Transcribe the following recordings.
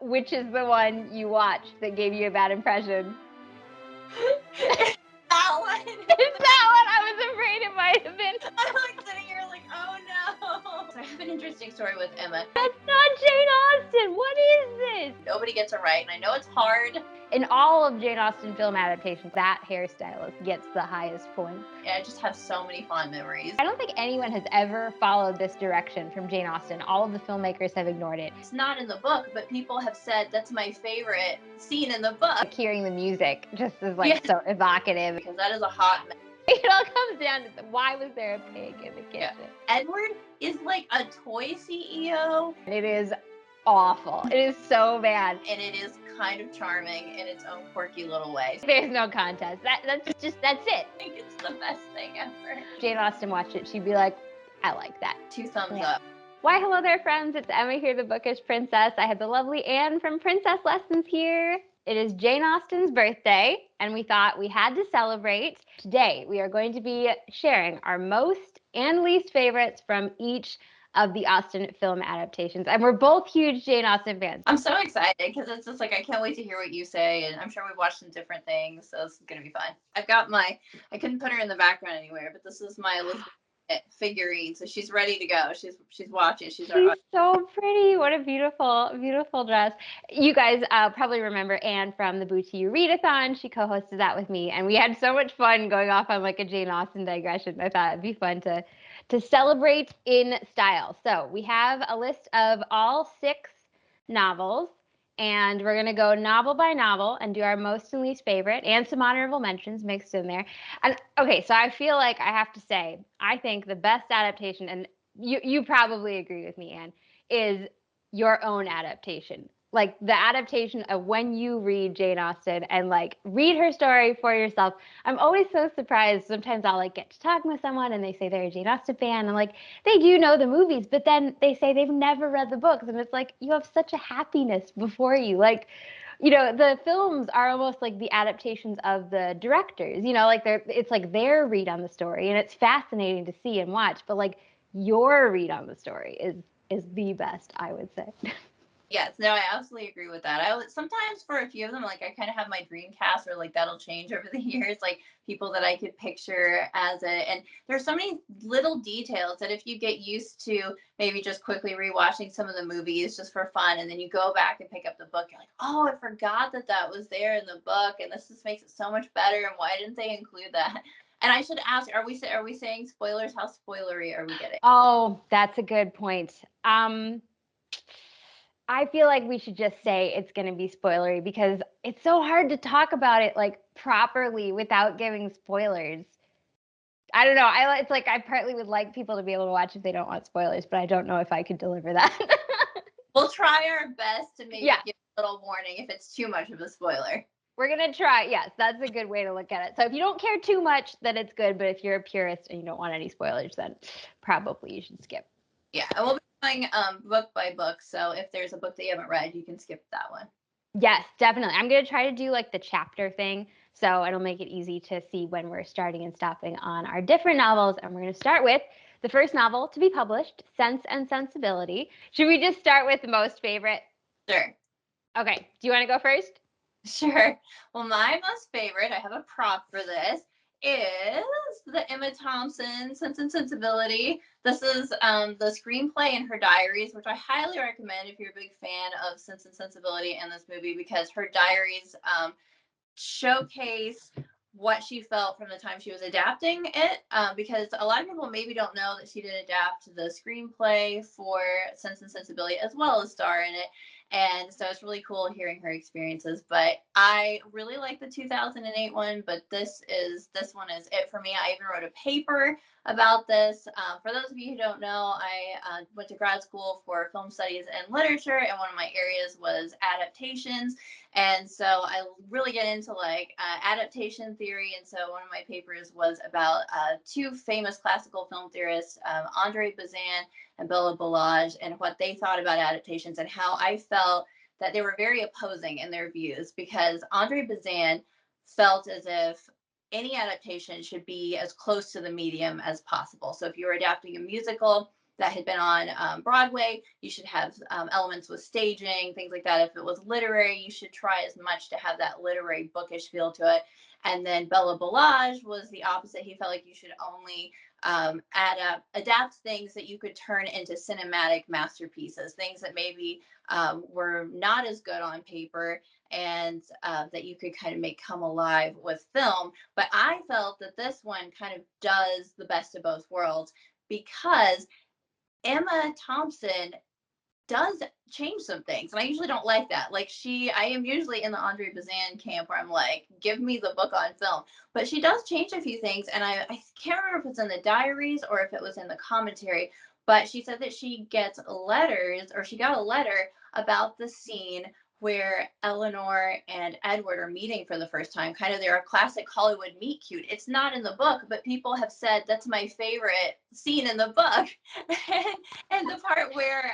Which is the one you watched that gave you a bad impression? That one. Is that one? I was afraid it might have been. I'm like sitting here like, oh no. So I have an interesting story with Emma. That's not Jane Austen. What is this? Nobody gets it right, and I know it's hard. In all of Jane Austen film adaptations, that hairstylist gets the highest points. Yeah, I just have so many fond memories. I don't think anyone has ever followed this direction from Jane Austen. All of the filmmakers have ignored it. It's not in the book, but people have said that's my favorite scene in the book. Like hearing the music just is like so evocative. Because that is a hot mess. It all comes down to why was there a pig in the kitchen? Yeah. Edward is like a toy CEO. It is awful. It is so bad. And it is kind of charming in its own quirky little way. There's no contest. That's it. I think it's the best thing ever. If Jane Austen watched it, she'd be like, I like that. 2 thumbs up. Why, hello there, friends. It's Emma here, the Bookish Princess. I have the lovely Anne from Princess Lessons here. It is Jane Austen's birthday, and we thought we had to celebrate. Today, we are going to be sharing our most and least favorites from each of the Austen film adaptations. And we're both huge Jane Austen fans. I'm so excited because it's just like, I can't wait to hear what you say. And I'm sure we've watched some different things, so it's going to be fun. I've got I couldn't put her in the background anywhere, but this is my Elizabeth figurine. So she's ready to go. She's watching. She's so pretty. What a beautiful, beautiful dress. You guys probably remember Anne from the Boo to You Readathon. She co-hosted that with me, and we had so much fun going off on like a Jane Austen digression. I thought it'd be fun to celebrate in style. So we have a list of all 6 novels, and we're going to go novel by novel and do our most and least favorite and some honorable mentions mixed in there. And okay, so I feel like I have to say, I think the best adaptation, and you probably agree with me, Anne, is your own adaptation. Like the adaptation of when you read Jane Austen and like read her story for yourself. I'm always so surprised. Sometimes I'll like get to talking with someone and they say they're a Jane Austen fan and like they do know the movies, but then they say they've never read the books, and it's like you have such a happiness before you. Like, you know, the films are almost like the adaptations of the directors. You know, like it's like their read on the story, and it's fascinating to see and watch. But like your read on the story is the best, I would say. Yes, no, I absolutely agree with that. Sometimes for a few of them, like I kind of have my dream cast, or like that'll change over the years, like people that I could picture as it. And there's so many little details that if you get used to maybe just quickly rewatching some of the movies just for fun, and then you go back and pick up the book, you're like, oh, I forgot that was there in the book, and this just makes it so much better. And why didn't they include that? And I should ask, are we saying spoilers? How spoilery are we getting? Oh, that's a good point. I feel like we should just say it's going to be spoilery because it's so hard to talk about it like properly without giving spoilers. I don't know. It's like I partly would like people to be able to watch if they don't want spoilers, but I don't know if I could deliver that. We'll try our best to maybe give a little warning if it's too much of a spoiler. We're going to try. Yes, that's a good way to look at it. So if you don't care too much, then it's good. But if you're a purist and you don't want any spoilers, then probably you should skip. Yeah, and we'll be going book by book. So if there's a book that you haven't read, you can skip that one. Yes, definitely. I'm going to try to do like the chapter thing. So it'll make it easy to see when we're starting and stopping on our different novels. And we're going to start with the first novel to be published, Sense and Sensibility. Should we just start with the most favorite? Sure. Okay. Do you want to go first? Sure. Well, my most favorite, I have a prop for this, is the Emma Thompson Sense and Sensibility. This is the screenplay in her diaries, which I highly recommend if you're a big fan of Sense and Sensibility in this movie, because her diaries showcase what she felt from the time she was adapting it, because a lot of people maybe don't know that she did adapt the screenplay for Sense and Sensibility as well as star in it. And so it's really cool hearing her experiences. But I really like the 2008 one, but this one is it for me. I even wrote a paper about this. For those of you who don't know, I went to grad school for film studies and literature, and one of my areas was adaptations. And so I really get into like adaptation theory. And so one of my papers was about 2 famous classical film theorists, Andre Bazin and Bella Balazs, and what they thought about adaptations, and how I felt that they were very opposing in their views, because Andre Bazin felt as if any adaptation should be as close to the medium as possible. So if you were adapting a musical, that had been on Broadway. You should have elements with staging, things like that. If it was literary, you should try as much to have that literary bookish feel to it. And then Bella Balage was the opposite. He felt like you should only adapt things that you could turn into cinematic masterpieces, things that maybe were not as good on paper, and that you could kind of make come alive with film. But I felt that this one kind of does the best of both worlds, because Emma Thompson does change some things, and I usually don't like that. Like, I am usually in the Andre Bazin camp where I'm like, give me the book on film. But she does change a few things, and I can't remember if it's in the diaries or if it was in the commentary, but she said that she gets letters, or she got a letter about the scene where Eleanor and Edward are meeting for the first time. Kind of, they're a classic Hollywood meet cute. It's not in the book, but people have said that's my favorite scene in the book. And the part where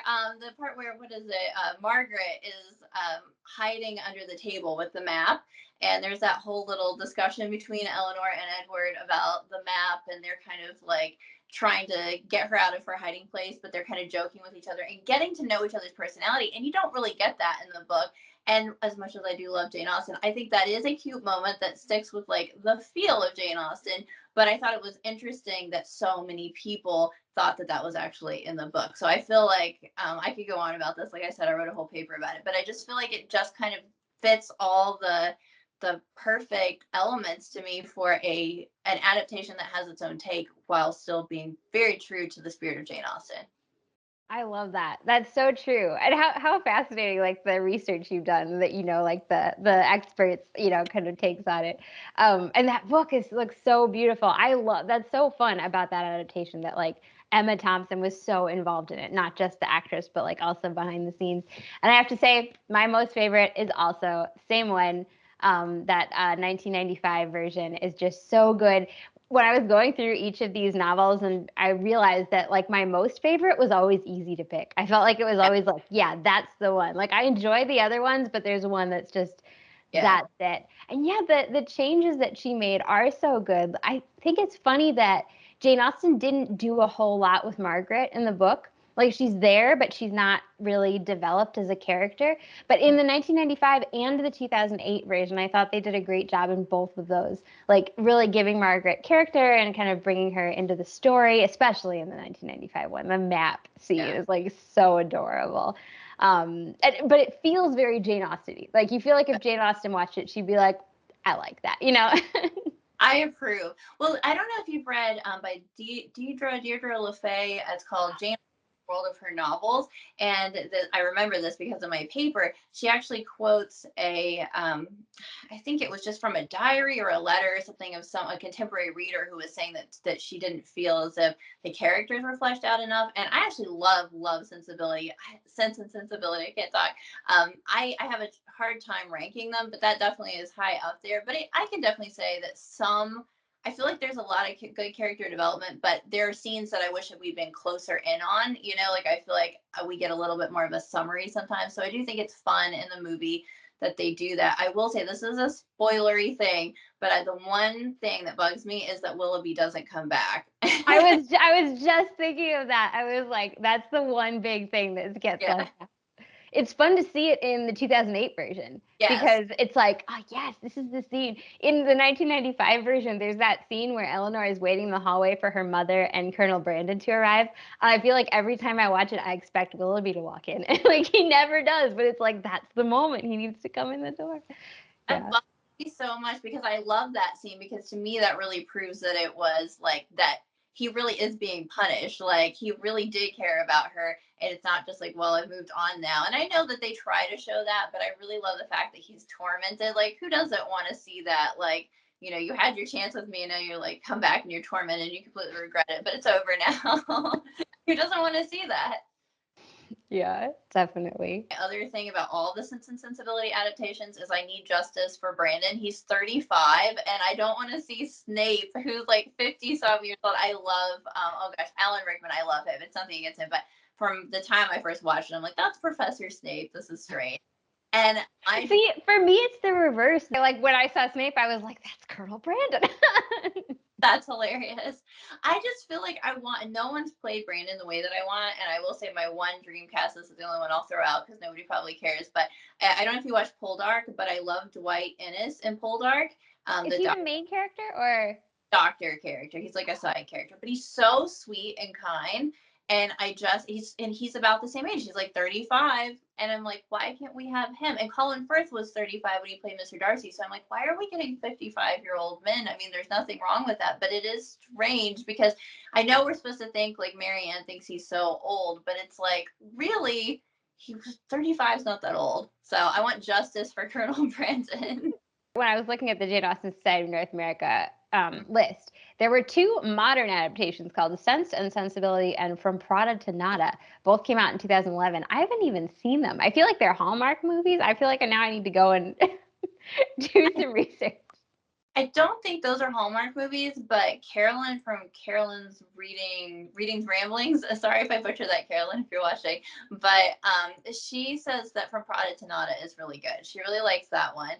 what is it? Margaret is hiding under the table with the map, and there's that whole little discussion between Eleanor and Edward about the map, and they're kind of like trying to get her out of her hiding place, but they're kind of joking with each other and getting to know each other's personality. And you don't really get that in the book. And as much as I do love Jane Austen, I think that is a cute moment that sticks with like the feel of Jane Austen. But I thought it was interesting that so many people thought that that was actually in the book. So I feel like I could go on about this. Like I said, I wrote a whole paper about it, but I just feel like it just kind of fits all the perfect elements to me for an adaptation that has its own take while still being very true to the spirit of Jane Austen. I love that. That's so true. And how fascinating, like the research you've done that, like the experts, kind of takes on it. And that book looks so beautiful. I love that's so fun about that adaptation, that like Emma Thompson was so involved in it, not just the actress, but like also behind the scenes. And I have to say, my most favorite is also same one. That 1995 version is just so good. When I was going through each of these novels, and I realized that like my most favorite was always easy to pick. I felt like it was always like, yeah, that's the one. Like I enjoy the other ones, but there's one that's just Yeah. that's it. And yeah, the changes that she made are so good. I think it's funny that Jane Austen didn't do a whole lot with Margaret in the book. Like she's there, but she's not really developed as a character. But in the 1995 and the 2008 version, I thought they did a great job in both of those, like really giving Margaret character and kind of bringing her into the story, especially in the 1995 one. The map scene Yeah. is like so adorable. But it feels very Jane Austen-y. Like you feel like if Jane Austen watched it, she'd be like, I like that. I approve. Well, I don't know if you've read by Deirdre LaFay. It's called Jane World of her novels, and I remember this because of my paper. She actually quotes I think it was just from a diary or a letter or something of a contemporary reader who was saying that she didn't feel as if the characters were fleshed out enough. And I actually love Sensibility, Sense and Sensibility. I can't talk. I have a hard time ranking them, but that definitely is high up there. But I can definitely say that I feel like there's a lot of good character development, but there are scenes that I wish that we'd been closer in on. Like I feel like we get a little bit more of a summary sometimes. So I do think it's fun in the movie that they do that. I will say this is a spoilery thing, but the one thing that bugs me is that Willoughby doesn't come back. I was just thinking of that. I was like, that's the one big thing that gets Yeah. left out. It's fun to see it in the 2008 version Yes. because it's like, oh yes, this is the scene. In the 1995 version, there's that scene where Eleanor is waiting in the hallway for her mother and Colonel Brandon to arrive. I feel like every time I watch it, I expect Willoughby to walk in, and like he never does. But it's like that's the moment he needs to come in the door. That Yeah. bugs me so much because I love that scene, because to me that really proves that it was like that he really is being punished. Like he really did care about her, and it's not just like, well, I've moved on now. And I know that they try to show that, but I really love the fact that he's tormented. Like who doesn't want to see that? Like, you had your chance with me, and now you're like, come back and you're tormented and you completely regret it, but it's over now. Who doesn't want to see that? Yeah, definitely. Other thing about all the Sense and Sensibility adaptations is I need justice for Brandon. He's 35, and I don't want to see Snape, who's like 50 some years old. I love, oh gosh, Alan Rickman. I love him. It's nothing against him, but from the time I first watched it, I'm like, that's Professor Snape. This is strange. And See, for me, it's the reverse. Like when I saw Snape, I was like, that's Colonel Brandon. That's hilarious. I just feel like I want, no one's played Brandon the way that I want. And I will say my one dream cast, this is the only one I'll throw out because nobody probably cares. But I don't know if you watch Poldark, but I love Dwight Ennis in Poldark. Is he the main character or? Doctor character. He's like a side character, but he's so sweet and kind. And he's about the same age. He's like 35. And I'm like, why can't we have him? And Colin Firth was 35 when he played Mr. Darcy. So I'm like, why are we getting 55-year-old men? I mean, there's nothing wrong with that, but it is strange because I know we're supposed to think like Marianne thinks he's so old, but it's like, really, he was 35 is not that old. So I want justice for Colonel Brandon. When I was looking at the Jane Austen Society of North America list, there were two modern adaptations called Sense and Sensibility and From Prada to Nada. Both came out in 2011. I haven't even seen them. I feel like they're Hallmark movies. I feel like now I need to go and do some research. I don't think those are Hallmark movies, but Carolyn from Carolyn's Readings Ramblings. Sorry if I butchered that, Carolyn, if you're watching. But she says that From Prada to Nada is really good. She really likes that one.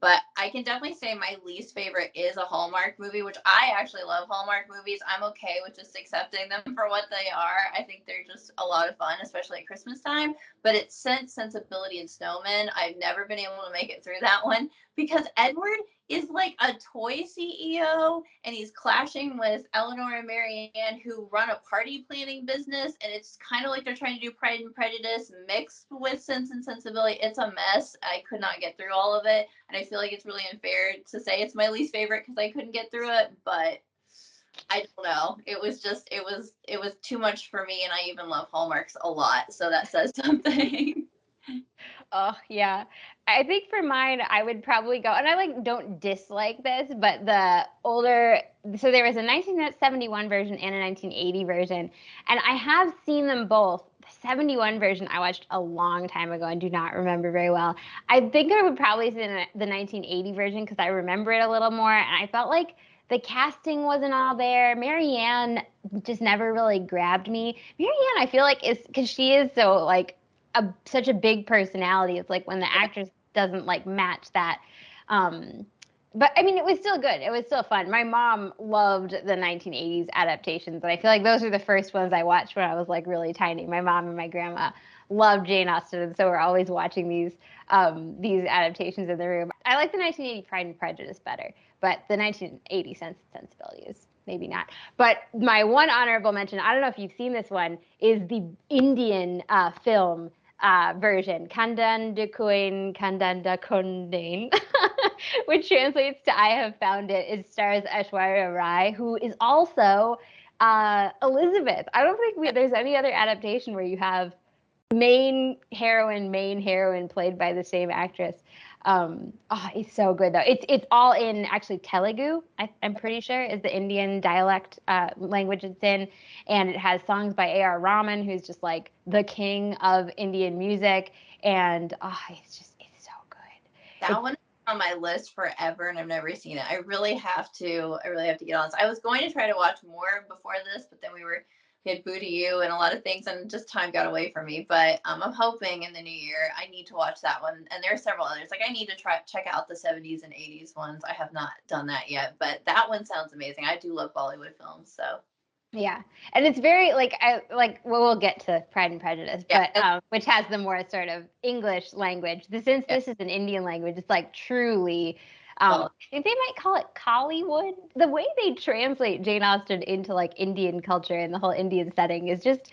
But I can definitely say my least favorite is a Hallmark movie, which I actually love Hallmark movies. I'm okay with just accepting them for what they are. I think they're just a lot of fun, especially at Christmas time. But it's Sensibility and Snowman. I've never been able to make it through that one because Edward is like a toy CEO and he's clashing with Eleanor and Marianne who run a party planning business, and it's kind of like they're trying to do Pride and Prejudice mixed with Sense and Sensibility. It's a mess. I could not get through all of it, and I feel like it's really unfair to say it's my least favorite because I couldn't get through it, but I don't know. It was too much for me, and I even love Hallmarks a lot, so that says something. Oh, yeah. I think for mine, I would probably go, and I like don't dislike this, but the older, so there was a 1971 version and a 1980 version, and I have seen them both. The 71 version I watched a long time ago and do not remember very well. I think I would probably say the 1980 version because I remember it a little more, and I felt like the casting wasn't all there. Marianne just never really grabbed me. Marianne, I feel like is because she is so like such a big personality. It's like when the actress doesn't like match that. Um, but I mean, it was still good. It was still fun. My mom loved the 1980s adaptations, and I feel like those were the first ones I watched when I was like really tiny. My mom and my grandma loved Jane Austen, and so we're always watching these adaptations in the room. I like the 1980 Pride and Prejudice better, but the 1980 Sense and Sensibility is maybe not. But my one honorable mention, I don't know if you've seen this one, is the Indian film version, Kandan de Kuin, Kandan da Kundain, which translates to I Have Found It. It stars Aishwarya Rai, who is also Elizabeth. I don't think there's any other adaptation where you have main heroine played by the same actress. Oh, it's so good though. It's all in actually Telugu. I'm pretty sure is the Indian dialect language it's in, and it has songs by A.R. Rahman, who's just like the king of Indian music, and it's so good. That It's one is on my list forever, and I've never seen it. I really have to get on this. I was going to try to watch more before this, but then we had Boo to You and a lot of things, and just time got away from me. But I'm hoping in the new year I need to watch that one, and there are several others. Like I need to check out the 70s and 80s ones. I have not done that yet, but that one sounds amazing. I do love Bollywood films, so Yeah, and it's very like well, we'll get to Pride and Prejudice, yeah, but which has the more sort of English language. Since yeah, this is an Indian language, it's like truly. well, I think they might call it Collywood. The way they translate Jane Austen into like Indian culture and the whole Indian setting is just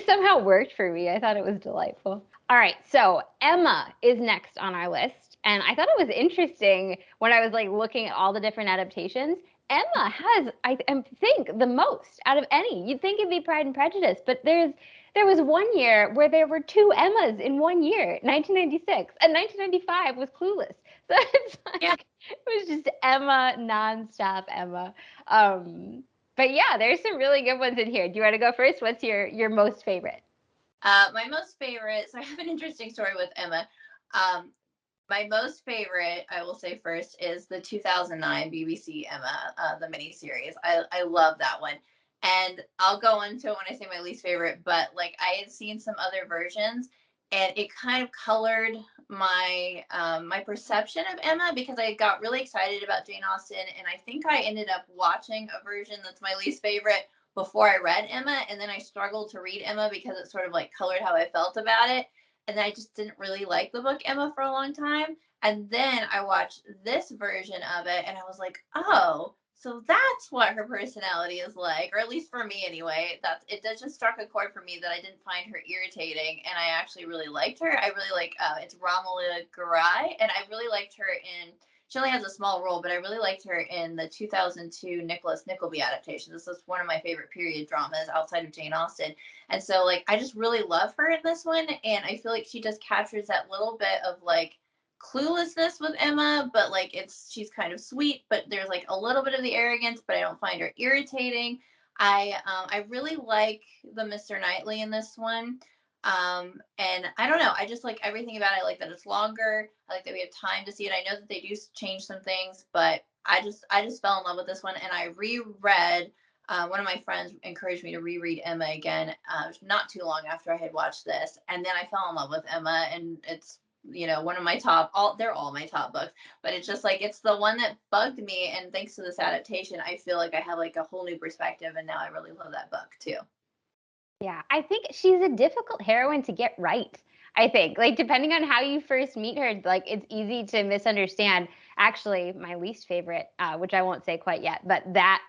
somehow worked for me. I thought it was delightful. All right, so Emma is next on our list, and I thought it was interesting when I was like looking at all the different adaptations. Emma has, I think, the most out of any. You'd think it'd be Pride and Prejudice, but there was one year where there were two Emmas in one year, 1996, and 1995 was Clueless. So it's yeah. like it was just Emma nonstop Emma. Um, but yeah, there's some really good ones in here. Do you want to go first? What's your most favorite? My most favorite. So I have an interesting story with Emma. Um, my most favorite, I will say first, is the 2009 BBC Emma, the miniseries. I love that one. And I'll go into it when I say my least favorite, but like I had seen some other versions, and it kind of colored my perception of Emma, because I got really excited about Jane Austen, and I think I ended up watching a version that's my least favorite before I read Emma, and then I struggled to read Emma because it sort of like colored how I felt about it, and then I just didn't really like the book Emma for a long time. And then I watched this version of it, and I was like, oh, so that's what her personality is like, or at least for me anyway. That's it. That just struck a chord for me that I didn't find her irritating, and I actually really liked her. I really like it's Romola Garai, and I really liked her in. She only has a small role, but I really liked her in the 2002 Nicholas Nickleby adaptation. This is one of my favorite period dramas outside of Jane Austen, and so like I just really love her in this one, and I feel like she just captures that little bit of like cluelessness with Emma, but like she's kind of sweet, but there's like a little bit of the arrogance, but I don't find her irritating. I really like the Mr. Knightley in this one. And I don't know, I just like everything about it. I like that it's longer. I like that we have time to see it. I know that they do change some things, but I just fell in love with this one, and I reread. One of my friends encouraged me to reread Emma again, not too long after I had watched this, and then I fell in love with Emma, and it's one of my top, they're all my top books, but it's just like it's the one that bugged me, and thanks to this adaptation I feel like I have like a whole new perspective, and now I really love that book too. Yeah, I think she's a difficult heroine to get right. I think, like, depending on how you first meet her, like, it's easy to misunderstand. Actually, my least favorite, which I won't say quite yet, but that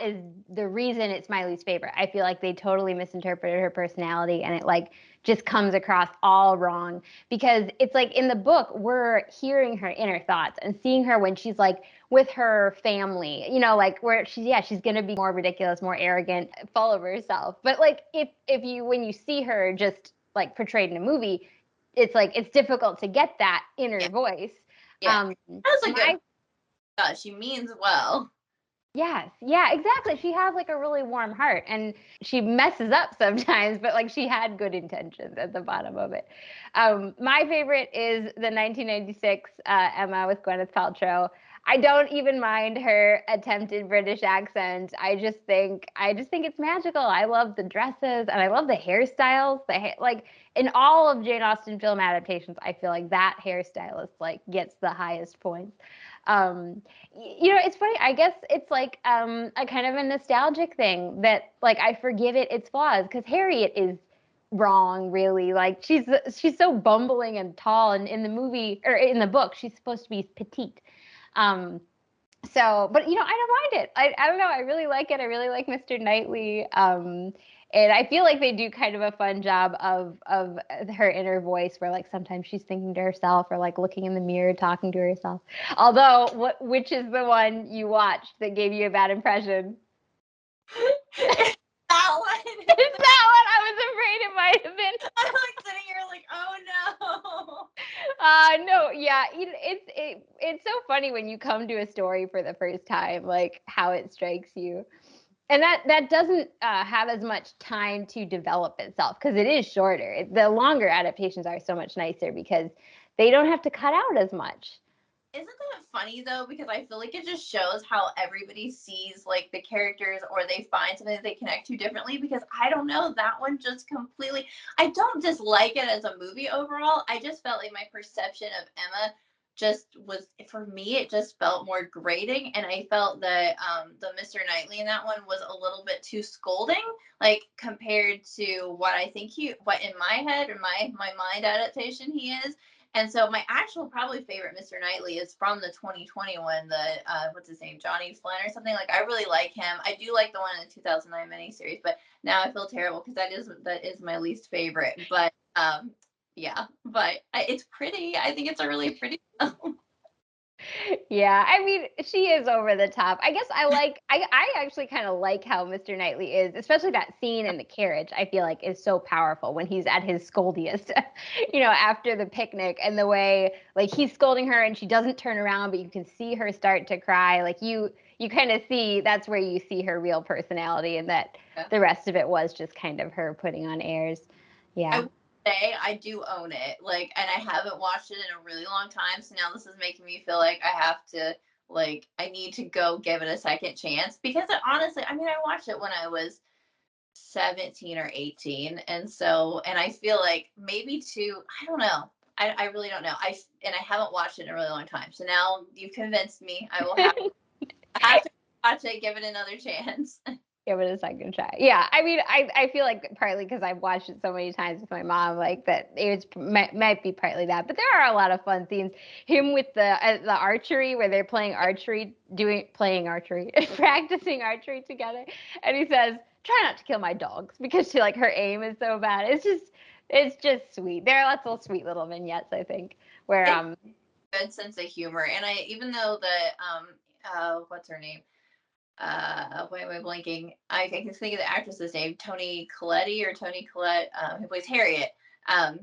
is the reason it's my least favorite. I feel like they totally misinterpreted her personality, and it like just comes across all wrong because it's like in the book we're hearing her inner thoughts and seeing her when she's like with her family, like where she's gonna be more ridiculous, more arrogant, full of herself. But like if you when you see her just like portrayed in a movie, it's like it's difficult to get that inner Yeah, voice. yeah, Um, that's a good. my She means well. Yes, yeah, exactly. She has like a really warm heart and she messes up sometimes, but like she had good intentions at the bottom of it. My favorite is the 1996 Emma with Gwyneth Paltrow. I don't even mind her attempted British accent. I just think it's magical. I love the dresses and I love the hairstyles. Like in all of Jane Austen film adaptations, I feel like that hairstylist like gets the highest points. Um, it's funny. I guess it's like a kind of a nostalgic thing that like I forgive its flaws because Harriet is wrong, really. Like she's so bumbling and tall, and in the movie or in the book, she's supposed to be petite. Um, but I don't mind it. I don't know. I really like it. I really like Mr. Knightley. And I feel like they do kind of a fun job of her inner voice, where like sometimes she's thinking to herself or like looking in the mirror, talking to herself. Although, which is the one you watched that gave you a bad impression? That one. Is that what I was afraid it might have been? I'm like sitting here like, oh no. No, yeah, it's so funny when you come to a story for the first time, like how it strikes you. And that doesn't have as much time to develop itself because it is shorter. The longer adaptations are so much nicer because they don't have to cut out as much. Isn't that funny though? Because I feel like it just shows how everybody sees like the characters, or they find something that they connect to differently. Because I don't know, that one just completely. I don't dislike it as a movie overall. I just felt like my perception of Emma just was, for me, it just felt more grating, and I felt that the Mr. Knightley in that one was a little bit too scolding, like compared to what I think what in my head or my mind adaptation he is. And so my actual probably favorite Mr. Knightley is from the 2021, the what's his name, Johnny Flynn or something. Like I really like him. I do like the one in the 2009 miniseries, but now I feel terrible because that is my least favorite. But yeah, but it's pretty. I think it's a really pretty film. Yeah, I mean, she is over the top. I guess I actually kind of like how Mr. Knightley is, especially that scene in the carriage, I feel like is so powerful when he's at his scoldiest, after the picnic and the way like he's scolding her and she doesn't turn around, but you can see her start to cry. Like you kind of see that's where you see her real personality and that the rest of it was just kind of her putting on airs. I Yeah. would say I do own it, like, and I haven't watched it in a really long time. So now this is making me feel like I have to, like, I need to go give it a second chance because honestly, I mean, I watched it when I was 17 or 18. And so, and I feel like maybe two, I don't know. I really don't know. And I haven't watched it in a really long time. So now you've convinced me. I have to watch it, give it another chance. Give it a second try. Yeah, I mean, I feel like partly because I've watched it so many times with my mom, like that it was might be partly that. But there are a lot of fun scenes. Him with the archery where they're playing archery, practicing archery together, and he says, "Try not to kill my dogs," because she like her aim is so bad. It's just sweet. There are lots of sweet little vignettes, I think, where It's a good sense of humor. And even though what's her name? Why am I blanking? I can think of the actress's name, Toni Collette or Toni Collette, who plays Harriet. Um,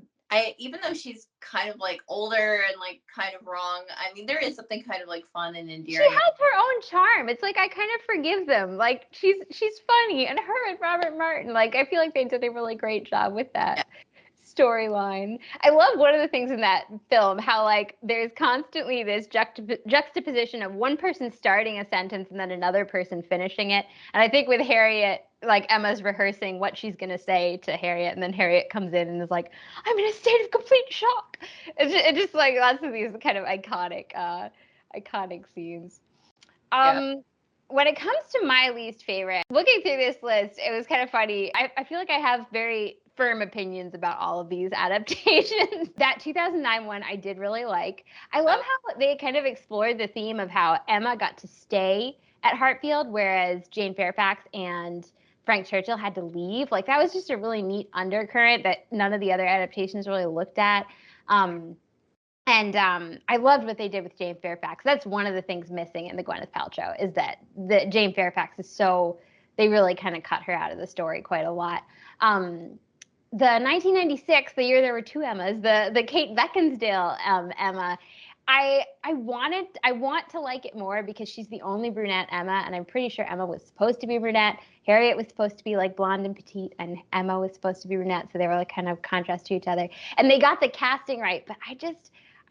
even though she's kind of like older and like kind of wrong, I mean, there is something kind of like fun and she endearing. has her own charm. It's like I kind of forgive them. Like she's funny, and her and Robert Martin. Like I feel like they did a really great job with Yeah, that storyline. I love one of the things in that film how like there's constantly this juxtaposition of one person starting a sentence and then another person finishing it. And I think with Harriet, like Emma's rehearsing what she's gonna say to Harriet, and then Harriet comes in and is like, "I'm in a state of complete shock." It's just like lots of these kind of iconic scenes. yeah. When it comes to my least favorite, looking through this list, it was kind of funny. I feel like I have very firm opinions about all of these adaptations. That 2009 one I did really like. I love Oh, how they kind of explored the theme of how Emma got to stay at Hartfield, whereas Jane Fairfax and Frank Churchill had to leave. Like that was just a really neat undercurrent that none of the other adaptations really looked at. Um, and I loved what they did with Jane Fairfax. That's one of the things missing in the Gwyneth Paltrow is that Jane Fairfax is so they really kind of cut her out of the story quite a lot. The 1996, the year there were two Emmas, the Kate Beckinsale Emma. I want to like it more because she's the only brunette Emma, and I'm pretty sure Emma was supposed to be brunette. Harriet was supposed to be like blonde and petite, and Emma was supposed to be brunette, so they were like kind of contrast to each other. And they got the casting right, but I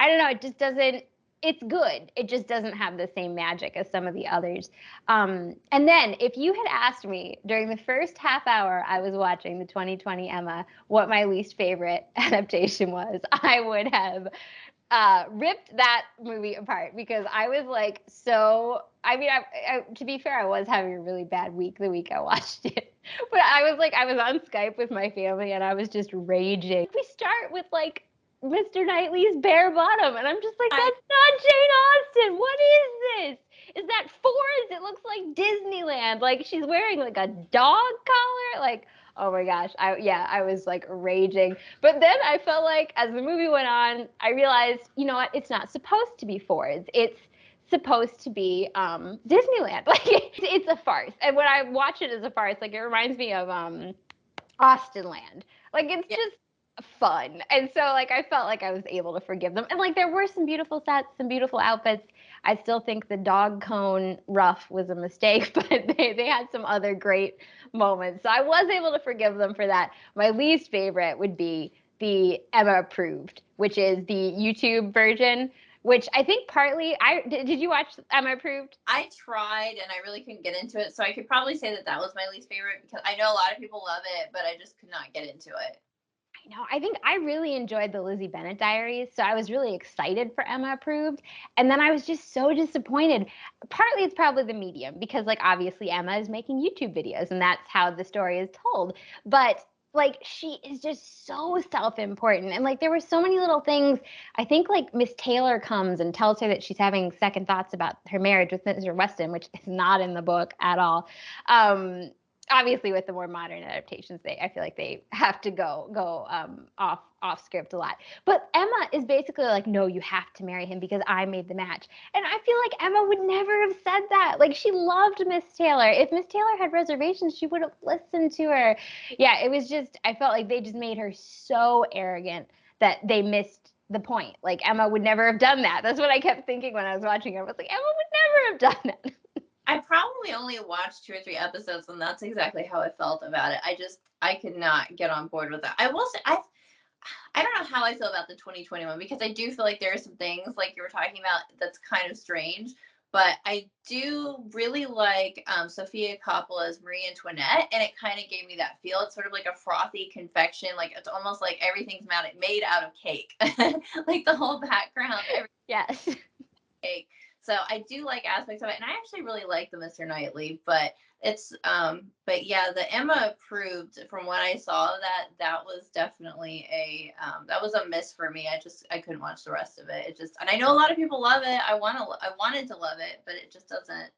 don't know, it just doesn't. It's good. It just doesn't have the same magic as some of the others. And then, if you had asked me during the first half hour I was watching the 2020 Emma what my least favorite adaptation was, I would have ripped that movie apart because I was like so. I mean, to be fair, I was having a really bad week the week I watched it, but I was on Skype with my family and I was just raging. We start with like Mr. Knightley's bare bottom, and I'm just like, I that's not Jane Austen. What is this? Is that Fords? It looks like Disneyland. Like she's wearing like a dog collar. Like, oh my gosh, I was like raging. But then I felt like as the movie went on, I realized, you know what? It's not supposed to be Fords. It's supposed to be Disneyland. Like it's a farce. And when I watch it as a farce, like it reminds me of Austenland. Like it's yeah, just fun. And so like I felt like I was able to forgive them. And like there were some beautiful sets, some beautiful outfits. I still think the dog cone ruff was a mistake, but they had some other great moments. So I was able to forgive them for that. My least favorite would be the Emma approved, which is the YouTube version, which I think partly I did you watch Emma approved? I tried and I really couldn't get into it. So I could probably say that that was my least favorite because I know a lot of people love it, but I just could not get into it. No, I think I really enjoyed the Lizzie Bennet diaries, so I was really excited for Emma approved. And then I was just so disappointed. Partly it's probably the medium because like obviously Emma is making YouTube videos and that's how the story is told. But like she is just so self-important and like there were so many little things. I think like Miss Taylor comes and tells her that she's having second thoughts about her marriage with Mr. Weston, which is not in the book at all. Obviously with the more modern adaptations I feel like they have to go off script a lot, but Emma is basically like, no, you have to marry him because I made the match. And I feel like Emma would never have said that. Like she loved Miss Taylor. If Miss Taylor had reservations she would have listened to her. Yeah, it was just I felt like they just made her so arrogant that they missed the point. Like Emma would never have done that. That's what I kept thinking when I was watching her. I was like, Emma would never have done that. I probably only watched 2 or 3 episodes, and that's exactly how I felt about it. I could not get on board with that. I will say I don't know how I feel about the 2021 because I do feel like there are some things like you were talking about that's kind of strange, but I do really like Sofia Coppola's Marie Antoinette, and it kind of gave me that feel. It's sort of like a frothy confection, like it's almost like everything's made out of cake, like the whole background, Yes. cake. So I do like aspects of it, and I actually really like the Mr. Knightley, but but yeah, the Emma approved from what I saw that was definitely that was a miss for me. I couldn't watch the rest of it. It just, and I know a lot of people love it. I wanted to love it, but it just doesn't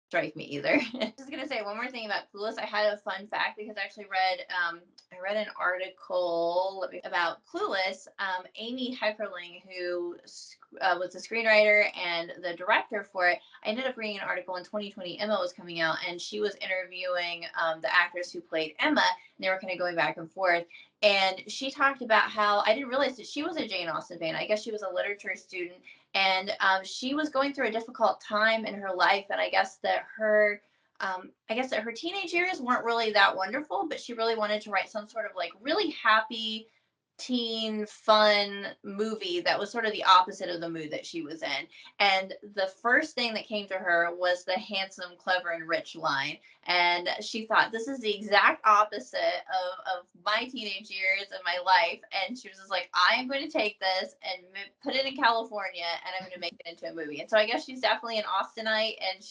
strike me either. Just gonna say one more thing about Clueless. I had a fun fact because I actually read an article about Clueless. Amy Heckerling, who was the screenwriter and the director for it, I ended up reading an article in 2020. Emma was coming out, and she was interviewing the actress who played Emma, and they were kind of going back and forth. And she talked about how, I didn't realize that she was a Jane Austen fan. I guess she was a literature student, and she was going through a difficult time in her life, and I guess that her teenage years weren't really that wonderful, but she really wanted to write some sort of like really happy teen fun movie that was sort of the opposite of the mood that she was in. And the first thing that came to her was the handsome, clever, and rich line. And she thought, this is the exact opposite of my teenage years and my life. And she was just like, I am going to take this and put it in California, and I'm going to make it into a movie. And so I guess she's definitely an Austenite, and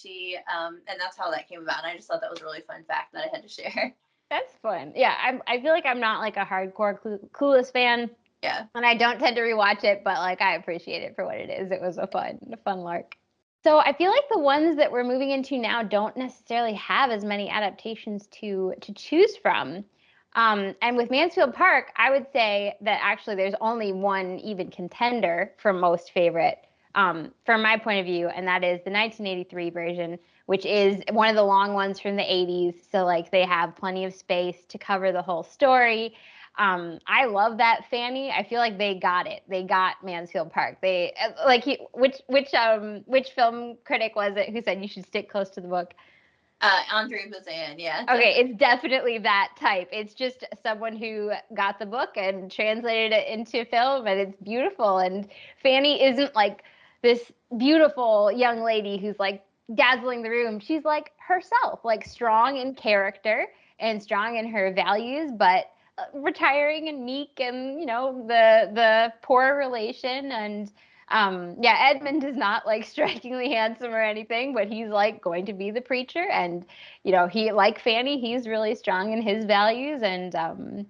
and that's how that came about. And I just thought that was a really fun fact that I had to share. That's fun. Yeah, I feel like I'm not like a hardcore Clueless fan, Yeah. and I don't tend to rewatch it, but like I appreciate it for what it is. It was a fun lark. So I feel like the ones that we're moving into now don't necessarily have as many adaptations to choose from. And with Mansfield Park, I would say that actually there's only one even contender for most favorite, from my point of view, and that is the 1983 version, which is one of the long ones from the 80s. So like they have plenty of space to cover the whole story. I love that Fanny. I feel like they got it. They got Mansfield Park. They like which film critic was it who said you should stick close to the book? Andre Bazin, yeah. Okay, it's definitely that type. It's just someone who got the book and translated it into film, and it's beautiful. And Fanny isn't like this beautiful young lady who's like dazzling the room. She's like herself, like strong in character and strong in her values, but retiring and meek, and the poor relation. And yeah, Edmund is not like strikingly handsome or anything, but he's like going to be the preacher. And he, like Fanny, he's really strong in his values. And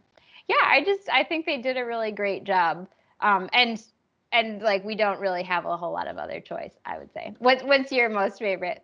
yeah, I think they did a really great job. And like we don't really have a whole lot of other choice, I would say. What's your most favorite?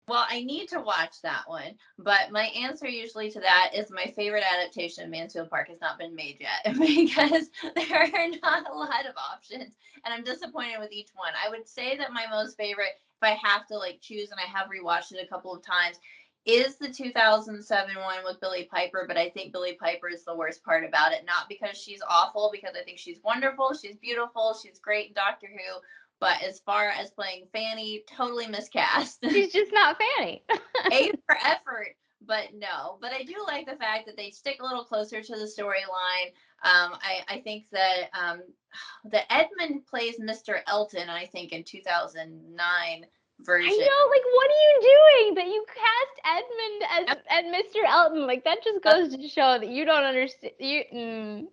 Well, I need to watch that one, but my answer usually to that is my favorite adaptation of Mansfield Park has not been made yet because there are not a lot of options, and I'm disappointed with each one. I would say that my most favorite, if I have to like choose, and I have rewatched it a couple of times, is the 2007 one with Billie Piper, but I think Billie Piper is the worst part about it. Not because she's awful, because I think she's wonderful, she's beautiful, she's great in Doctor Who, but as far as playing Fanny, totally miscast. She's just not Fanny. A for effort, but no. But I do like the fact that they stick a little closer to the storyline. I think that the Edmund plays Mr. Elton, I think, in 2009 I version. know, like, what are you doing that you cast Edmund as and Mr. Elton? Like, that just goes to show that you don't understand.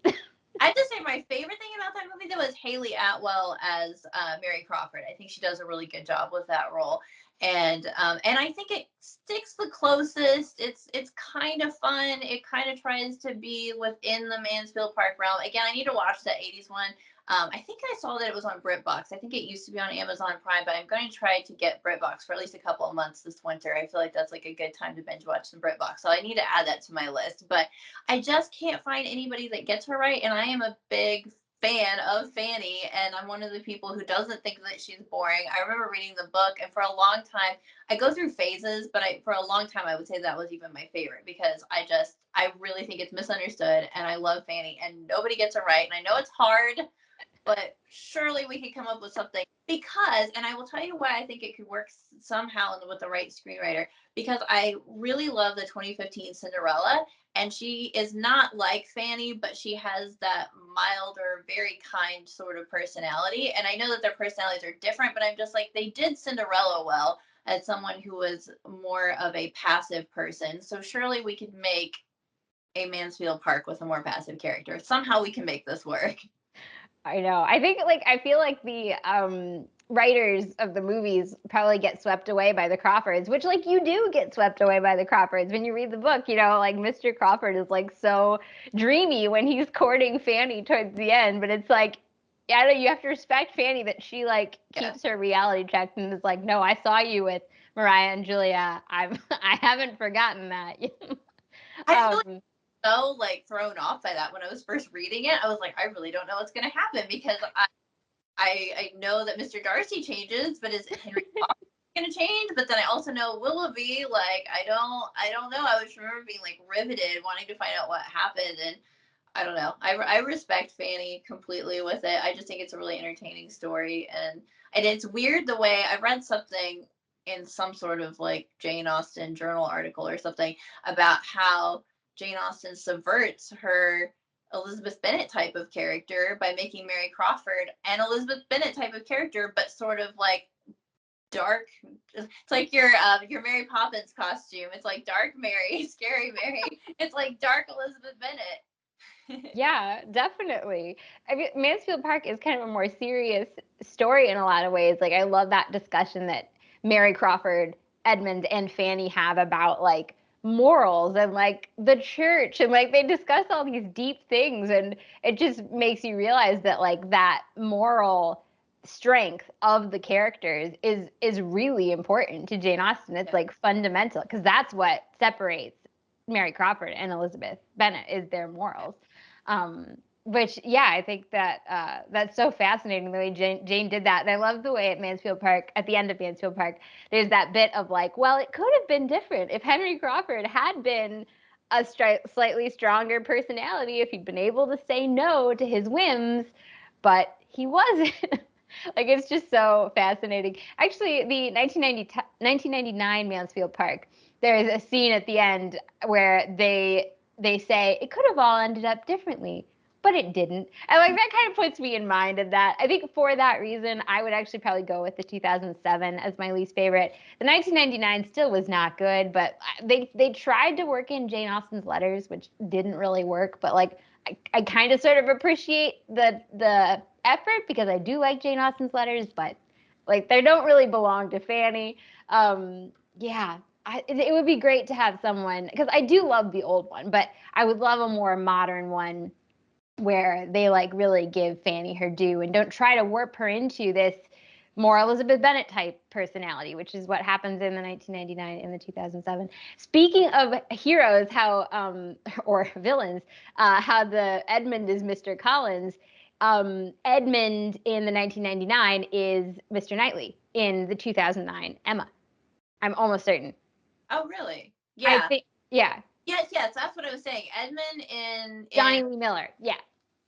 I have to say my favorite thing about that movie though is Haley Atwell as Mary Crawford. I think she does a really good job with that role, and I think it sticks the closest. It's kind of fun. It kind of tries to be within the Mansfield Park realm. Again, I need to watch that '80s one. I think I saw that it was on BritBox. I think it used to be on Amazon Prime, but I'm going to try to get BritBox for at least a couple of months this winter. I feel like that's like a good time to binge watch some BritBox, so I need to add that to my list. But I just can't find anybody that gets her right, and I am a big fan of Fanny, and I'm one of the people who doesn't think that she's boring. I remember reading the book, and for a long time, I go through phases, but for a long time, I would say that was even my favorite because I really think it's misunderstood, and I love Fanny, and nobody gets it right, and I know it's hard, but surely we could come up with something because, and I will tell you why I think it could work somehow with the right screenwriter, because I really love the 2015 Cinderella, and she is not like Fanny, but she has that milder, very kind sort of personality. And I know that their personalities are different, but I'm just like, they did Cinderella well as someone who was more of a passive person. So surely we could make a Mansfield Park with a more passive character. Somehow we can make this work. I know. I think like I feel like the writers of the movies probably get swept away by the Crawfords, which like you do get swept away by the Crawfords when you read the book. You know, like Mr. Crawford is like so dreamy when he's courting Fanny towards the end, but it's like yeah, I know you have to respect Fanny that she like Yeah. keeps her reality checked and is like, no, I saw you with Mariah and Julia. I haven't forgotten that. I feel um, so like thrown off by that when I was first reading it. I was like, I really don't know what's going to happen because I know that Mr. Darcy changes, but is Henry going to change? But then I also know Willoughby. Like I don't know. I just remember being like riveted, wanting to find out what happened, and I don't know. I respect Fanny completely with it. I just think it's a really entertaining story, and it's weird the way I've read something in some sort of like Jane Austen journal article or something about how Jane Austen subverts her Elizabeth Bennet type of character by making Mary Crawford an Elizabeth Bennet type of character, but sort of like dark. It's like your Mary Poppins costume. It's like dark Mary, scary Mary. It's like dark Elizabeth Bennet. Yeah, definitely. I mean, Mansfield Park is kind of a more serious story in a lot of ways. Like, I love that discussion that Mary Crawford, Edmund, and Fanny have about like morals and like the church, and like they discuss all these deep things, and it just makes you realize that like that moral strength of the characters is really important to Jane Austen. It's Yeah. like fundamental because that's what separates Mary Crawford and Elizabeth Bennet is their morals. Which yeah, I think that that's so fascinating the way Jane did that. And I love the way at Mansfield Park, at the end of Mansfield Park, there's that bit of like, well, it could have been different if Henry Crawford had been a slightly stronger personality, if he'd been able to say no to his whims, but he wasn't. Like it's just so fascinating. Actually, the 1999 Mansfield Park, there's a scene at the end where they say it could have all ended up differently, but it didn't. And like that kind of puts me in mind of that. I think for that reason, I would actually probably go with the 2007 as my least favorite. The 1999 still was not good, but they tried to work in Jane Austen's letters, which didn't really work. But like I kind of sort of appreciate the effort because I do like Jane Austen's letters, but like they don't really belong to Fanny. Yeah, it would be great to have someone because I do love the old one, but I would love a more modern one where they like really give Fanny her due and don't try to warp her into this more Elizabeth Bennet type personality, which is what happens in the 1999 and the 2007. Speaking of heroes, how or villains, how the Edmund is Mr. Collins. Edmund in the 1999 is Mr. Knightley in the 2009 Emma. I'm almost certain. Oh, really? I Yeah. think, yeah, Yes, yes, that's what I was saying. Edmund in Johnny Lee Miller. Yeah.